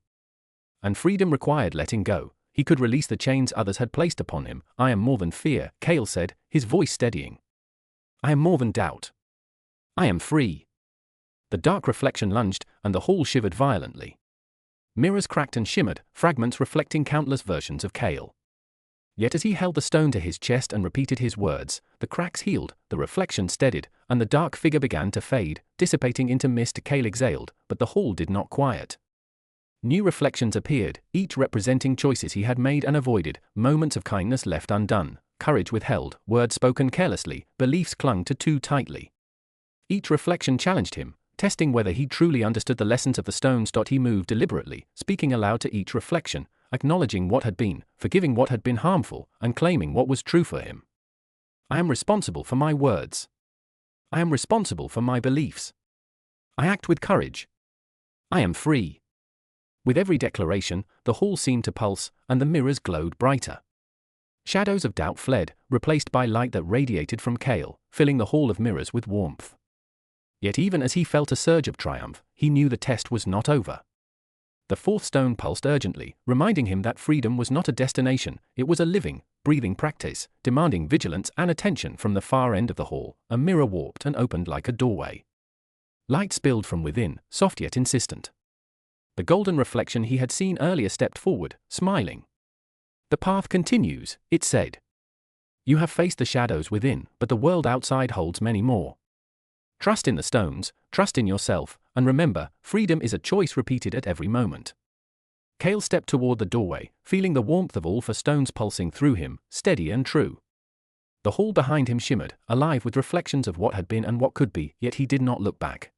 And freedom required letting go. He could release the chains others had placed upon him. "I am more than fear," Kael said, his voice steadying. "I am more than doubt. I am free." The dark reflection lunged, and the hall shivered violently. Mirrors cracked and shimmered, fragments reflecting countless versions of Kael. Yet as he held the stone to his chest and repeated his words, the cracks healed, the reflection steadied, and the dark figure began to fade, dissipating into mist. Kael exhaled, but the hall did not quiet. New reflections appeared, each representing choices he had made and avoided, moments of kindness left undone, courage withheld, words spoken carelessly, beliefs clung to too tightly. Each reflection challenged him, testing whether he truly understood the lessons of the stones. He moved deliberately, speaking aloud to each reflection, acknowledging what had been, forgiving what had been harmful, and claiming what was true for him. "I am responsible for my words. I am responsible for my beliefs. I act with courage. I am free." With every declaration, the hall seemed to pulse, and the mirrors glowed brighter. Shadows of doubt fled, replaced by light that radiated from Kael, filling the hall of mirrors with warmth. Yet even as he felt a surge of triumph, he knew the test was not over. The fourth stone pulsed urgently, reminding him that freedom was not a destination, it was a living, breathing practice, demanding vigilance and attention. From the far end of the hall, a mirror warped and opened like a doorway. Light spilled from within, soft yet insistent. The golden reflection he had seen earlier stepped forward, smiling. "The path continues," it said. "You have faced the shadows within, but the world outside holds many more. Trust in the stones, trust in yourself, and remember, freedom is a choice repeated at every moment." Kael stepped toward the doorway, feeling the warmth of all four stones pulsing through him, steady and true. The hall behind him shimmered, alive with reflections of what had been and what could be, yet he did not look back.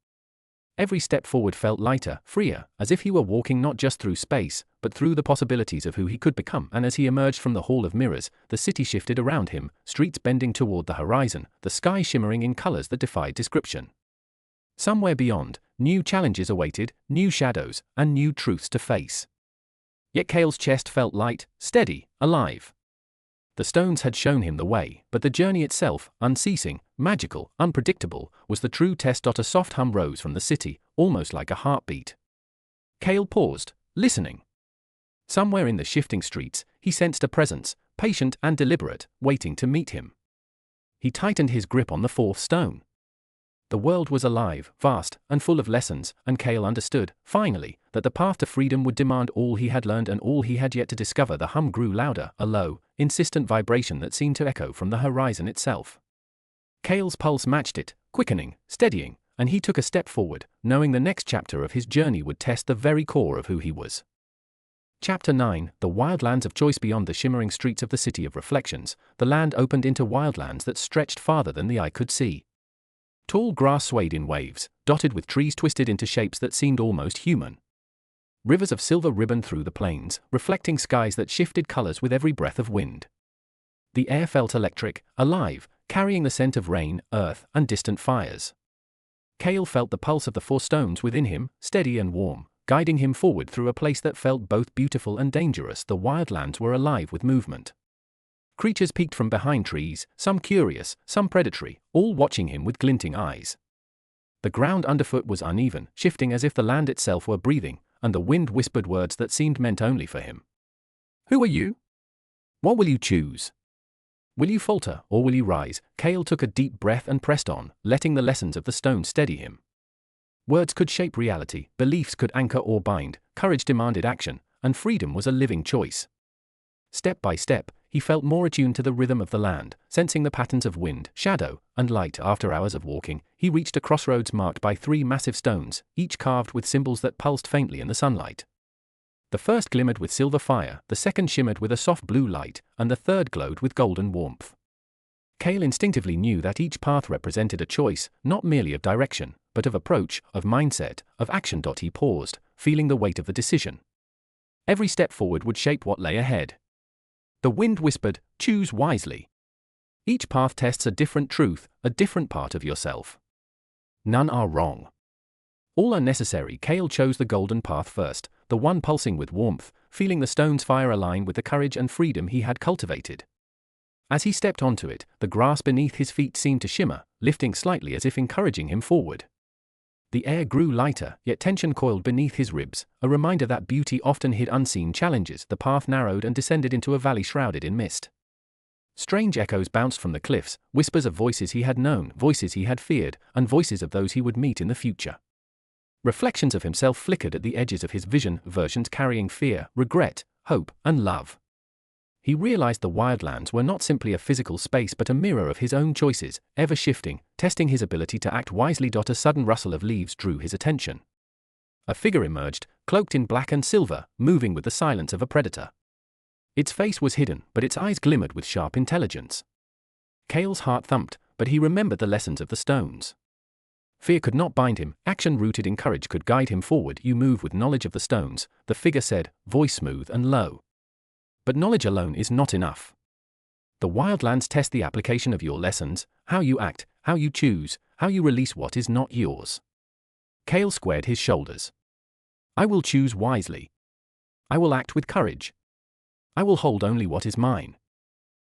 Every step forward felt lighter, freer, as if he were walking not just through space, but through the possibilities of who he could become. And as he emerged from the Hall of Mirrors, the city shifted around him, streets bending toward the horizon, the sky shimmering in colors that defied description. Somewhere beyond, new challenges awaited, new shadows, and new truths to face. Yet Kael's chest felt light, steady, alive. The stones had shown him the way, but the journey itself, unceasing, magical, unpredictable, was the true test. A soft hum rose from the city, almost like a heartbeat. Kael paused, listening. Somewhere in the shifting streets, he sensed a presence, patient and deliberate, waiting to meet him. He tightened his grip on the fourth stone. The world was alive, vast, and full of lessons, and Kael understood, finally, that the path to freedom would demand all he had learned and all he had yet to discover. The hum grew louder, a low, insistent vibration that seemed to echo from the horizon itself. Kael's pulse matched it, quickening, steadying, and he took a step forward, knowing the next chapter of his journey would test the very core of who he was. Chapter 9, The Wildlands of Choice. Beyond the shimmering streets of the City of Reflections, the land opened into wildlands that stretched farther than the eye could see. Tall grass swayed in waves, dotted with trees twisted into shapes that seemed almost human. Rivers of silver ribboned through the plains, reflecting skies that shifted colors with every breath of wind. The air felt electric, alive, carrying the scent of rain, earth, and distant fires. Kael felt the pulse of the four stones within him, steady and warm, guiding him forward through a place that felt both beautiful and dangerous. The wildlands were alive with movement. Creatures peeked from behind trees, some curious, some predatory, all watching him with glinting eyes. The ground underfoot was uneven, shifting as if the land itself were breathing, and the wind whispered words that seemed meant only for him. "Who are you? What will you choose? Will you falter, or will you rise?" Kael took a deep breath and pressed on, letting the lessons of the stone steady him. Words could shape reality, beliefs could anchor or bind, courage demanded action, and freedom was a living choice. Step by step, he felt more attuned to the rhythm of the land, sensing the patterns of wind, shadow, and light. After hours of walking, he reached a crossroads marked by 3 massive stones, each carved with symbols that pulsed faintly in the sunlight. The first glimmered with silver fire, the second shimmered with a soft blue light, and the third glowed with golden warmth. Kael instinctively knew that each path represented a choice, not merely of direction, but of approach, of mindset, of action. He paused, feeling the weight of the decision. Every step forward would shape what lay ahead. The wind whispered, "Choose wisely." Each path tests a different truth, a different part of yourself. None are wrong. All are necessary. Kael chose the golden path first, the one pulsing with warmth, feeling the stone's fire align with the courage and freedom he had cultivated. As he stepped onto it, the grass beneath his feet seemed to shimmer, lifting slightly as if encouraging him forward. The air grew lighter, yet tension coiled beneath his ribs, a reminder that beauty often hid unseen challenges. The path narrowed and descended into a valley shrouded in mist. Strange echoes bounced from the cliffs, whispers of voices he had known, voices he had feared, and voices of those he would meet in the future. Reflections of himself flickered at the edges of his vision, versions carrying fear, regret, hope, and love. He realized the wildlands were not simply a physical space but a mirror of his own choices, ever shifting, testing his ability to act wisely. A sudden rustle of leaves drew his attention. A figure emerged, cloaked in black and silver, moving with the silence of a predator. Its face was hidden, but its eyes glimmered with sharp intelligence. Kael's heart thumped, but he remembered the lessons of the stones. Fear could not bind him, action rooted in courage could guide him forward. "You move with knowledge of the stones," the figure said, voice smooth and low. "But knowledge alone is not enough. The wildlands test the application of your lessons, how you act, how you choose, how you release what is not yours." Kael squared his shoulders. "I will choose wisely. I will act with courage. I will hold only what is mine."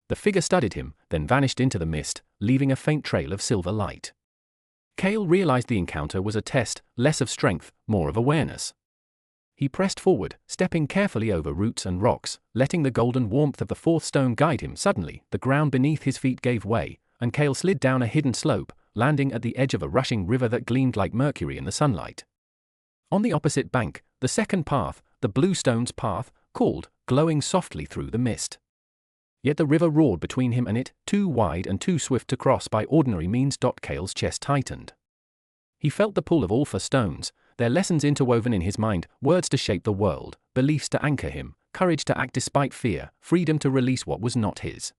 The figure studied him, then vanished into the mist, leaving a faint trail of silver light. Kael realized the encounter was a test, less of strength, more of awareness. He pressed forward, stepping carefully over roots and rocks, letting the golden warmth of the fourth stone guide him. Suddenly, the ground beneath his feet gave way, and Kael slid down a hidden slope, landing at the edge of a rushing river that gleamed like mercury in the sunlight. On the opposite bank, the second path, the blue stone's path, called, glowing softly through the mist. Yet the river roared between him and it, too wide and too swift to cross by ordinary means. Kael's chest tightened. He felt the pull of all four stones, their lessons interwoven in his mind, words to shape the world, beliefs to anchor him, courage to act despite fear, freedom to release what was not his.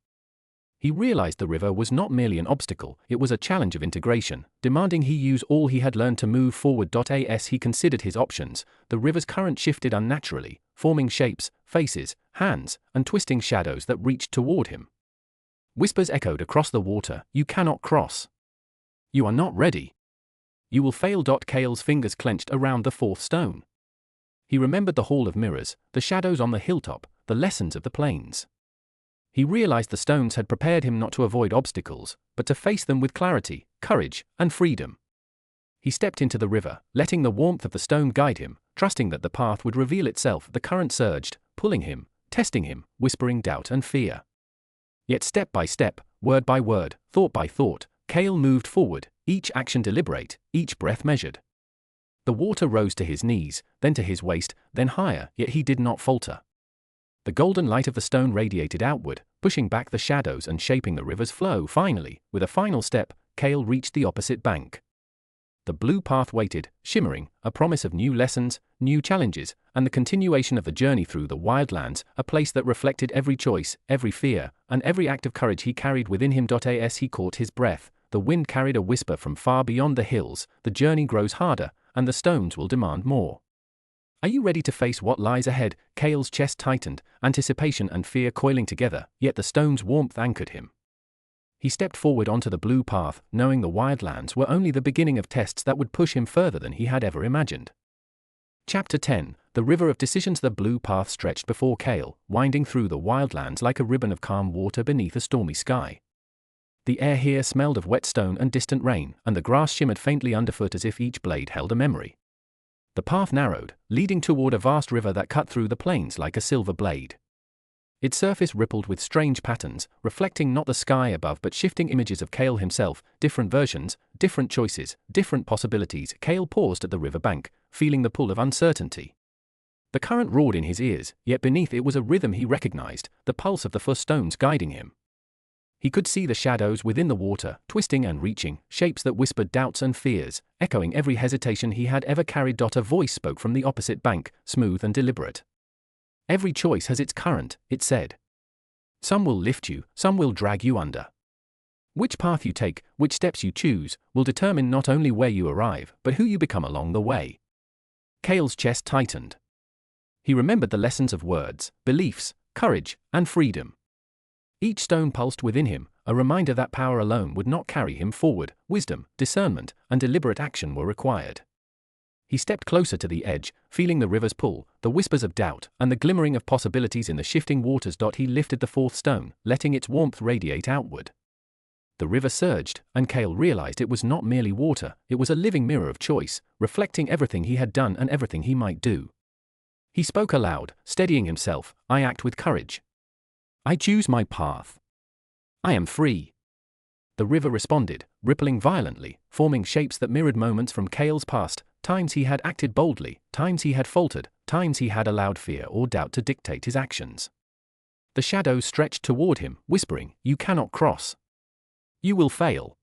He realized the river was not merely an obstacle, it was a challenge of integration, demanding he use all he had learned to move forward. As he considered his options, the river's current shifted unnaturally, forming shapes, faces, hands, and twisting shadows that reached toward him. Whispers echoed across the water, "You cannot cross. You are not ready. You will fail." Kael's fingers clenched around the fourth stone. He remembered the Hall of Mirrors, the shadows on the hilltop, the lessons of the plains. He realized the stones had prepared him not to avoid obstacles, but to face them with clarity, courage, and freedom. He stepped into the river, letting the warmth of the stone guide him, trusting that the path would reveal itself. The current surged, pulling him, testing him, whispering doubt and fear. Yet step by step, word by word, thought by thought, Kael moved forward, each action deliberate, each breath measured. The water rose to his knees, then to his waist, then higher, yet he did not falter. The golden light of the stone radiated outward, pushing back the shadows and shaping the river's flow. Finally, with a final step, Kael reached the opposite bank. The blue path waited, shimmering, a promise of new lessons, new challenges, and the continuation of the journey through the wildlands, a place that reflected every choice, every fear, and every act of courage he carried within him. As he caught his breath, the wind carried a whisper from far beyond the hills, "The journey grows harder, and the stones will demand more." Are you ready to face what lies ahead? Kael's chest tightened, anticipation and fear coiling together, yet the stone's warmth anchored him. He stepped forward onto the blue path, knowing the wildlands were only the beginning of tests that would push him further than he had ever imagined. Chapter 10, The River of Decisions. The blue path stretched before Kael, winding through the wildlands like a ribbon of calm water beneath a stormy sky. The air here smelled of wet stone and distant rain, and the grass shimmered faintly underfoot as if each blade held a memory. The path narrowed, leading toward a vast river that cut through the plains like a silver blade. Its surface rippled with strange patterns, reflecting not the sky above but shifting images of Kael himself, different versions, different choices, different possibilities. Kael paused at the river bank, feeling the pull of uncertainty. The current roared in his ears, yet beneath it was a rhythm he recognized, the pulse of the four stones guiding him. He could see the shadows within the water, twisting and reaching, shapes that whispered doubts and fears, echoing every hesitation he had ever carried. A voice spoke from the opposite bank, smooth and deliberate. "Every choice has its current," it said. "Some will lift you, some will drag you under. Which path you take, which steps you choose, will determine not only where you arrive, but who you become along the way." Kael's chest tightened. He remembered the lessons of words, beliefs, courage, and freedom. Each stone pulsed within him, a reminder that power alone would not carry him forward. Wisdom, discernment, and deliberate action were required. He stepped closer to the edge, feeling the river's pull, the whispers of doubt, and the glimmering of possibilities in the shifting waters. He lifted the fourth stone, letting its warmth radiate outward. The river surged, and Kael realized it was not merely water, it was a living mirror of choice, reflecting everything he had done and everything he might do. He spoke aloud, steadying himself, "I act with courage. I choose my path. I am free." The river responded, rippling violently, forming shapes that mirrored moments from Kael's past, times he had acted boldly, times he had faltered, times he had allowed fear or doubt to dictate his actions. The shadows stretched toward him, whispering, "You cannot cross. You will fail.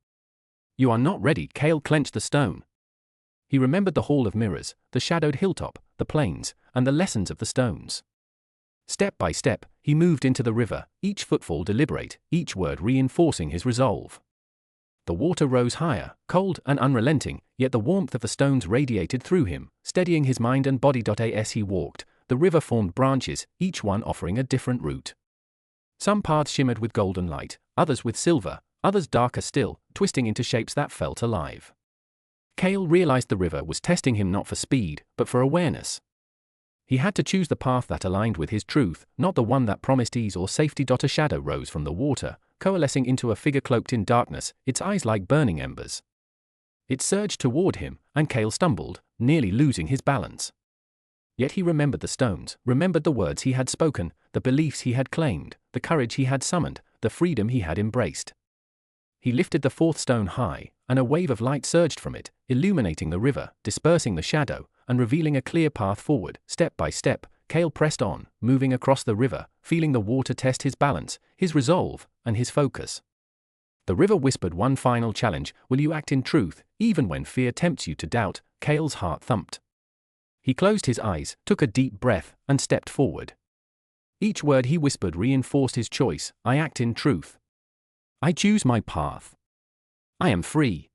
You are not ready." Kael clenched the stone. He remembered the Hall of Mirrors, the shadowed hilltop, the plains, and the lessons of the stones. Step by step, he moved into the river, each footfall deliberate, each word reinforcing his resolve. The water rose higher, cold and unrelenting, yet the warmth of the stones radiated through him, steadying his mind and body. As he walked, the river formed branches, each one offering a different route. Some paths shimmered with golden light, others with silver, others darker still, twisting into shapes that felt alive. Kael realized the river was testing him not for speed, but for awareness. He had to choose the path that aligned with his truth, not the one that promised ease or safety. A shadow rose from the water, coalescing into a figure cloaked in darkness, its eyes like burning embers. It surged toward him, and Kael stumbled, nearly losing his balance. Yet he remembered the stones, remembered the words he had spoken, the beliefs he had claimed, the courage he had summoned, the freedom he had embraced. He lifted the fourth stone high, and a wave of light surged from it, illuminating the river, dispersing the shadow, and revealing a clear path forward. Step by step, Kael pressed on, moving across the river, feeling the water test his balance, his resolve, and his focus. The river whispered one final challenge: will you act in truth, even when fear tempts you to doubt? Kael's heart thumped. He closed his eyes, took a deep breath, and stepped forward. Each word he whispered reinforced his choice: I act in truth. I choose my path. I am free.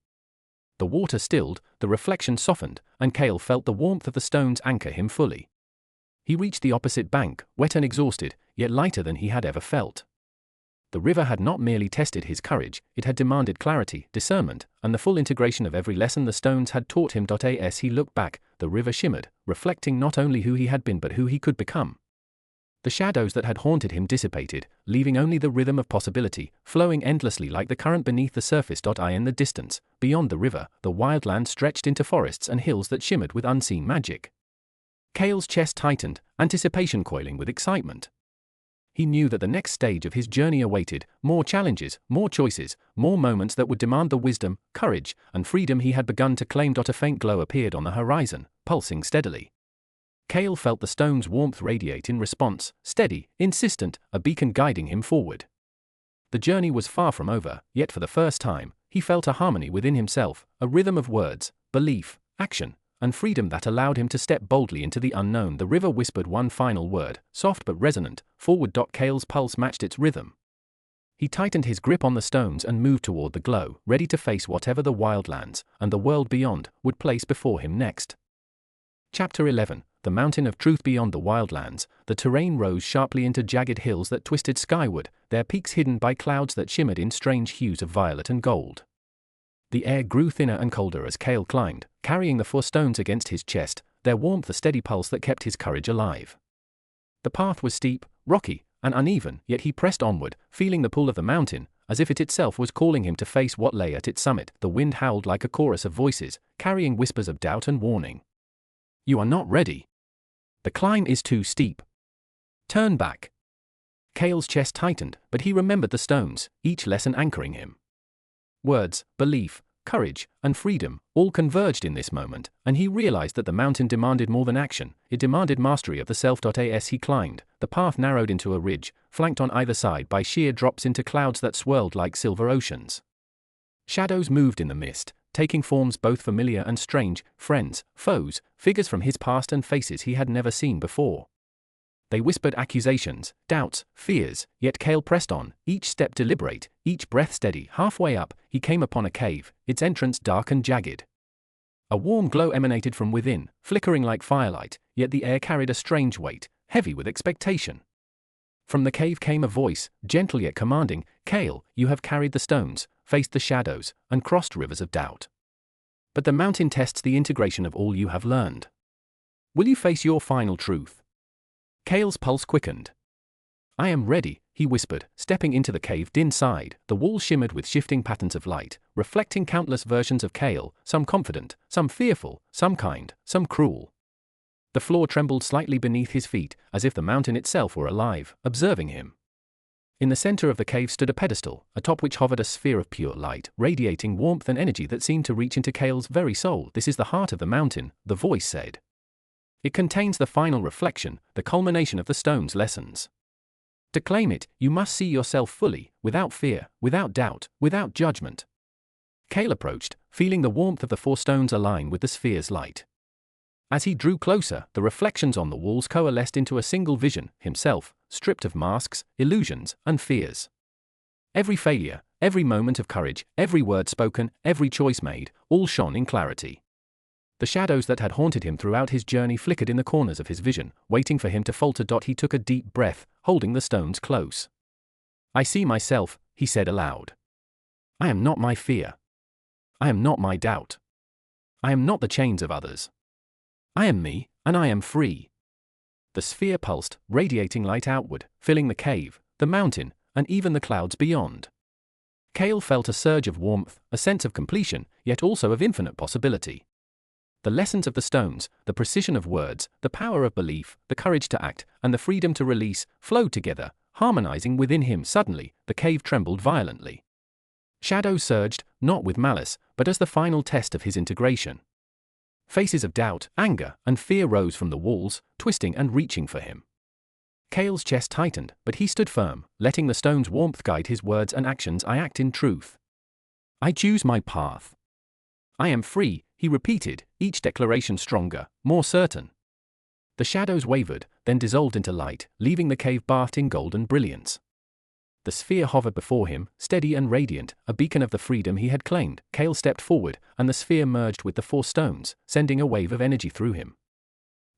The water stilled, the reflection softened, and Kael felt the warmth of the stones anchor him fully. He reached the opposite bank, wet and exhausted, yet lighter than he had ever felt. The river had not merely tested his courage, it had demanded clarity, discernment, and the full integration of every lesson the stones had taught him. As he looked back, the river shimmered, reflecting not only who he had been but who he could become. The shadows that had haunted him dissipated, leaving only the rhythm of possibility, flowing endlessly like the current beneath the surface. In the distance, beyond the river, the wildland stretched into forests and hills that shimmered with unseen magic. Kael's chest tightened, anticipation coiling with excitement. He knew that the next stage of his journey awaited: more challenges, more choices, more moments that would demand the wisdom, courage, and freedom he had begun to claim. A faint glow appeared on the horizon, pulsing steadily. Kael felt the stone's warmth radiate in response, steady, insistent, a beacon guiding him forward. The journey was far from over, yet for the first time, he felt a harmony within himself, a rhythm of words, belief, action, and freedom that allowed him to step boldly into the unknown. The river whispered one final word, soft but resonant: forward. Kael's pulse matched its rhythm. He tightened his grip on the stones and moved toward the glow, ready to face whatever the wildlands, and the world beyond, would place before him next. Chapter 11. The Mountain of Truth. Beyond the wildlands, the terrain rose sharply into jagged hills that twisted skyward, their peaks hidden by clouds that shimmered in strange hues of violet and gold. The air grew thinner and colder as Kael climbed, carrying the 4 stones against his chest, their warmth a steady pulse that kept his courage alive. The path was steep, rocky, and uneven, yet he pressed onward, feeling the pull of the mountain, as if it itself was calling him to face what lay at its summit. The wind howled like a chorus of voices, carrying whispers of doubt and warning. You are not ready. The climb is too steep. Turn back. Kael's chest tightened, but he remembered the stones, each lesson anchoring him. Words, belief, courage, and freedom, all converged in this moment, and he realized that the mountain demanded more than action, it demanded mastery of the self. As he climbed, the path narrowed into a ridge, flanked on either side by sheer drops into clouds that swirled like silver oceans. Shadows moved in the mist, taking forms both familiar and strange: friends, foes, figures from his past and faces he had never seen before. They whispered accusations, doubts, fears, yet Kael pressed on, each step deliberate, each breath steady. Halfway up, he came upon a cave, its entrance dark and jagged. A warm glow emanated from within, flickering like firelight, yet the air carried a strange weight, heavy with expectation. From the cave came a voice, gentle yet commanding: Kael, you have carried the stones, faced the shadows, and crossed rivers of doubt. But the mountain tests the integration of all you have learned. Will you face your final truth? Kael's pulse quickened. I am ready, he whispered, stepping into the cave. Inside, the walls shimmered with shifting patterns of light, reflecting countless versions of Kael, some confident, some fearful, some kind, some cruel. The floor trembled slightly beneath his feet, as if the mountain itself were alive, observing him. In the center of the cave stood a pedestal, atop which hovered a sphere of pure light, radiating warmth and energy that seemed to reach into Kael's very soul. This is the heart of the mountain, the voice said. It contains the final reflection, the culmination of the stone's lessons. To claim it, you must see yourself fully, without fear, without doubt, without judgment. Kael approached, feeling the warmth of the 4 stones align with the sphere's light. As he drew closer, the reflections on the walls coalesced into a single vision: himself, stripped of masks, illusions, and fears. Every failure, every moment of courage, every word spoken, every choice made, all shone in clarity. The shadows that had haunted him throughout his journey flickered in the corners of his vision, waiting for him to falter. He took a deep breath, holding the stones close. I see myself, he said aloud. I am not my fear. I am not my doubt. I am not the chains of others. I am me, and I am free. The sphere pulsed, radiating light outward, filling the cave, the mountain, and even the clouds beyond. Kael felt a surge of warmth, a sense of completion, yet also of infinite possibility. The lessons of the stones, the precision of words, the power of belief, the courage to act, and the freedom to release, flowed together, harmonizing within him. Suddenly, the cave trembled violently. Shadows surged, not with malice, but as the final test of his integration. Faces of doubt, anger, and fear rose from the walls, twisting and reaching for him. Kael's chest tightened, but he stood firm, letting the stone's warmth guide his words and actions. I act in truth. I choose my path. I am free, he repeated, each declaration stronger, more certain. The shadows wavered, then dissolved into light, leaving the cave bathed in golden brilliance. The sphere hovered before him, steady and radiant, a beacon of the freedom he had claimed. Kael stepped forward, and the sphere merged with the 4 stones, sending a wave of energy through him.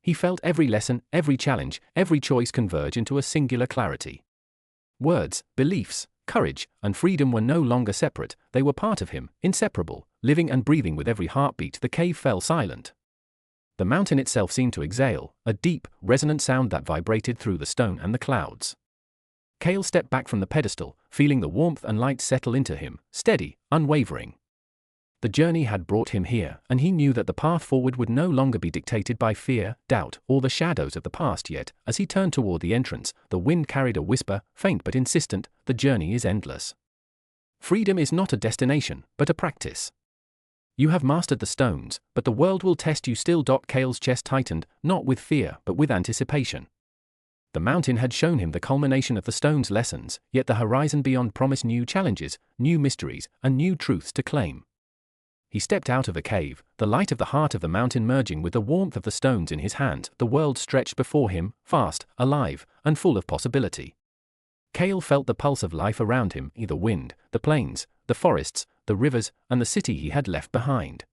He felt every lesson, every challenge, every choice converge into a singular clarity. Words, beliefs, courage, and freedom were no longer separate, they were part of him, inseparable, living and breathing with every heartbeat. The cave fell silent. The mountain itself seemed to exhale, a deep, resonant sound that vibrated through the stone and the clouds. Kael stepped back from the pedestal, feeling the warmth and light settle into him, steady, unwavering. The journey had brought him here, and he knew that the path forward would no longer be dictated by fear, doubt, or the shadows of the past. Yet, as he turned toward the entrance, the wind carried a whisper, faint but insistent: the journey is endless. Freedom is not a destination, but a practice. You have mastered the stones, but the world will test you still. Kael's chest tightened, not with fear, but with anticipation. The mountain had shown him the culmination of the stone's lessons, yet the horizon beyond promised new challenges, new mysteries, and new truths to claim. He stepped out of the cave, the light of the heart of the mountain merging with the warmth of the stones in his hand. The world stretched before him, vast, alive, and full of possibility. Kael felt the pulse of life around him, the wind, the plains, the forests, the rivers, and the city he had left behind.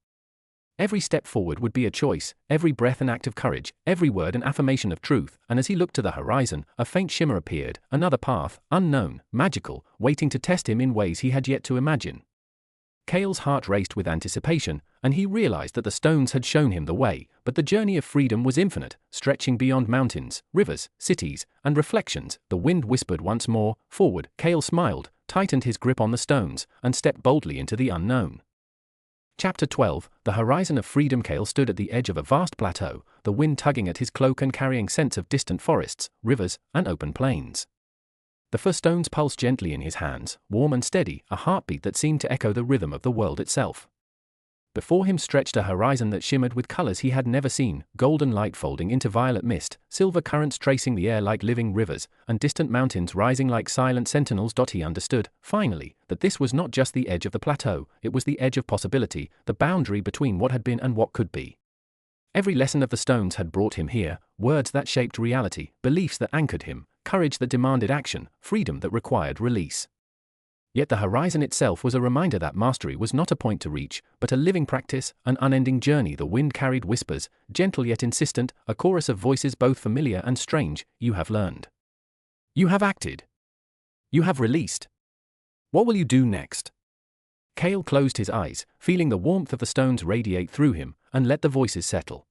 Every step forward would be a choice, every breath an act of courage, every word an affirmation of truth, and as he looked to the horizon, a faint shimmer appeared, another path, unknown, magical, waiting to test him in ways he had yet to imagine. Kael's heart raced with anticipation, and he realized that the stones had shown him the way, but the journey of freedom was infinite, stretching beyond mountains, rivers, cities, and reflections. The wind whispered once more, forward. Kael smiled, tightened his grip on the stones, and stepped boldly into the unknown. Chapter 12, The Horizon of Freedom. Kael stood at the edge of a vast plateau, the wind tugging at his cloak and carrying scents of distant forests, rivers, and open plains. The 4 stones pulsed gently in his hands, warm and steady, a heartbeat that seemed to echo the rhythm of the world itself. Before him stretched a horizon that shimmered with colors he had never seen, golden light folding into violet mist, silver currents tracing the air like living rivers, and distant mountains rising like silent sentinels. He understood, finally, that this was not just the edge of the plateau, it was the edge of possibility, the boundary between what had been and what could be. Every lesson of the stones had brought him here, words that shaped reality, beliefs that anchored him, courage that demanded action, freedom that required release. Yet the horizon itself was a reminder that mastery was not a point to reach, but a living practice, an unending journey. The wind carried whispers, gentle yet insistent, a chorus of voices both familiar and strange. You have learned. You have acted. You have released. What will you do next? Kael closed his eyes, feeling the warmth of the stones radiate through him, and let the voices settle.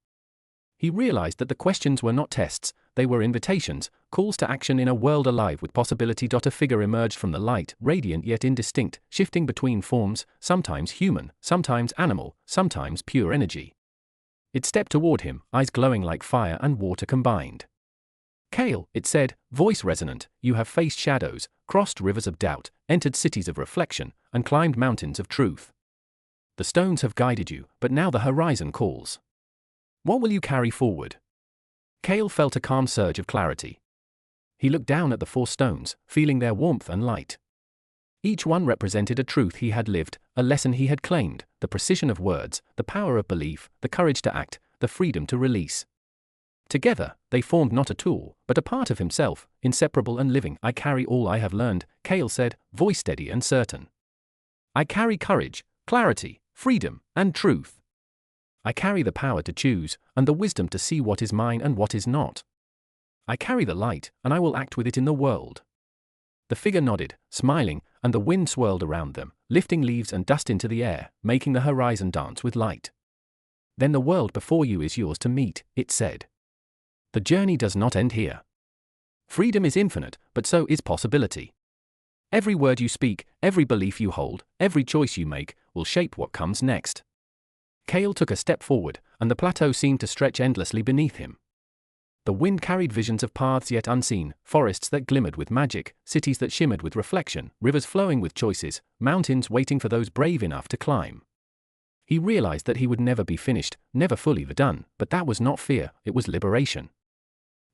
He realized that the questions were not tests, they were invitations, calls to action in a world alive with possibility. A figure emerged from the light, radiant yet indistinct, shifting between forms, sometimes human, sometimes animal, sometimes pure energy. It stepped toward him, eyes glowing like fire and water combined. Kael, it said, voice resonant, you have faced shadows, crossed rivers of doubt, entered cities of reflection, and climbed mountains of truth. The stones have guided you, but now the horizon calls. What will you carry forward? Kael felt a calm surge of clarity. He looked down at the 4 stones, feeling their warmth and light. Each one represented a truth he had lived, a lesson he had claimed, the precision of words, the power of belief, the courage to act, the freedom to release. Together, they formed not a tool, but a part of himself, inseparable and living. I carry all I have learned, Kael said, voice steady and certain. I carry courage, clarity, freedom, and truth. I carry the power to choose, and the wisdom to see what is mine and what is not. I carry the light, and I will act with it in the world. The figure nodded, smiling, and the wind swirled around them, lifting leaves and dust into the air, making the horizon dance with light. Then the world before you is yours to meet, it said. The journey does not end here. Freedom is infinite, but so is possibility. Every word you speak, every belief you hold, every choice you make, will shape what comes next. Kael took a step forward, and the plateau seemed to stretch endlessly beneath him. The wind carried visions of paths yet unseen, forests that glimmered with magic, cities that shimmered with reflection, rivers flowing with choices, mountains waiting for those brave enough to climb. He realized that he would never be finished, never fully done, but that was not fear, it was liberation.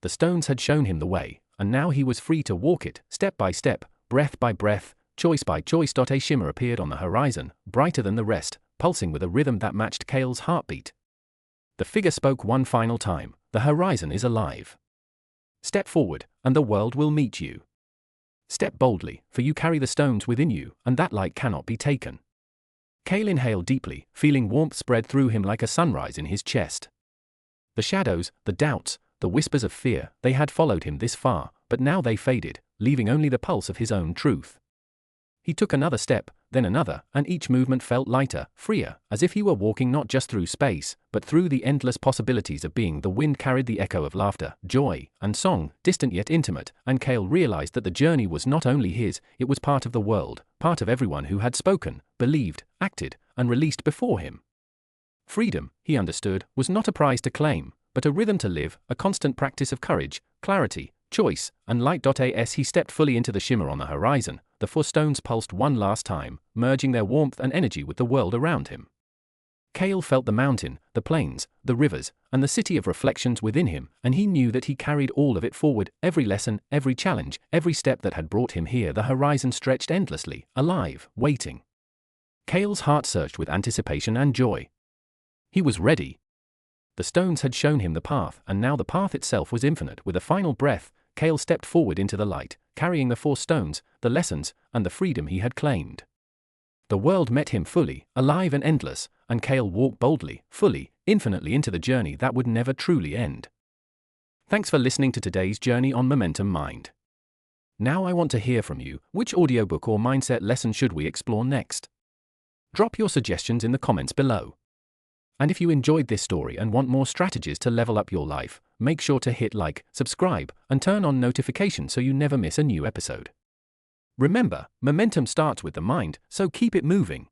The stones had shown him the way, and now he was free to walk it, step by step, breath by breath, choice by choice. A shimmer appeared on the horizon, brighter than the rest, pulsing with a rhythm that matched Kael's heartbeat. The figure spoke one final time, "The horizon is alive. Step forward, and the world will meet you. Step boldly, for you carry the stones within you, and that light cannot be taken." Kael inhaled deeply, feeling warmth spread through him like a sunrise in his chest. The shadows, the doubts, the whispers of fear, they had followed him this far, but now they faded, leaving only the pulse of his own truth. He took another step, then another, and each movement felt lighter, freer, as if he were walking not just through space, but through the endless possibilities of being. The wind carried the echo of laughter, joy, and song, distant yet intimate, and Kael realized that the journey was not only his, it was part of the world, part of everyone who had spoken, believed, acted, and released before him. Freedom, he understood, was not a prize to claim, but a rhythm to live, a constant practice of courage, clarity, choice, and light. As he stepped fully into the shimmer on the horizon, the 4 stones pulsed one last time, merging their warmth and energy with the world around him. Kael felt the mountain, the plains, the rivers, and the city of reflections within him, and he knew that he carried all of it forward, every lesson, every challenge, every step that had brought him here. The horizon stretched endlessly, alive, waiting. Kael's heart surged with anticipation and joy. He was ready. The stones had shown him the path, and now the path itself was infinite. With a final breath, Kael stepped forward into the light, carrying the 4 stones, the lessons, and the freedom he had claimed. The world met him fully, alive and endless, and Kael walked boldly, fully, infinitely into the journey that would never truly end. Thanks for listening to today's journey on Momentum Mind. Now I want to hear from you. Which audiobook or mindset lesson should we explore next? Drop your suggestions in the comments below. And if you enjoyed this story and want more strategies to level up your life, make sure to hit like, subscribe, and turn on notifications so you never miss a new episode. Remember, momentum starts with the mind, so keep it moving.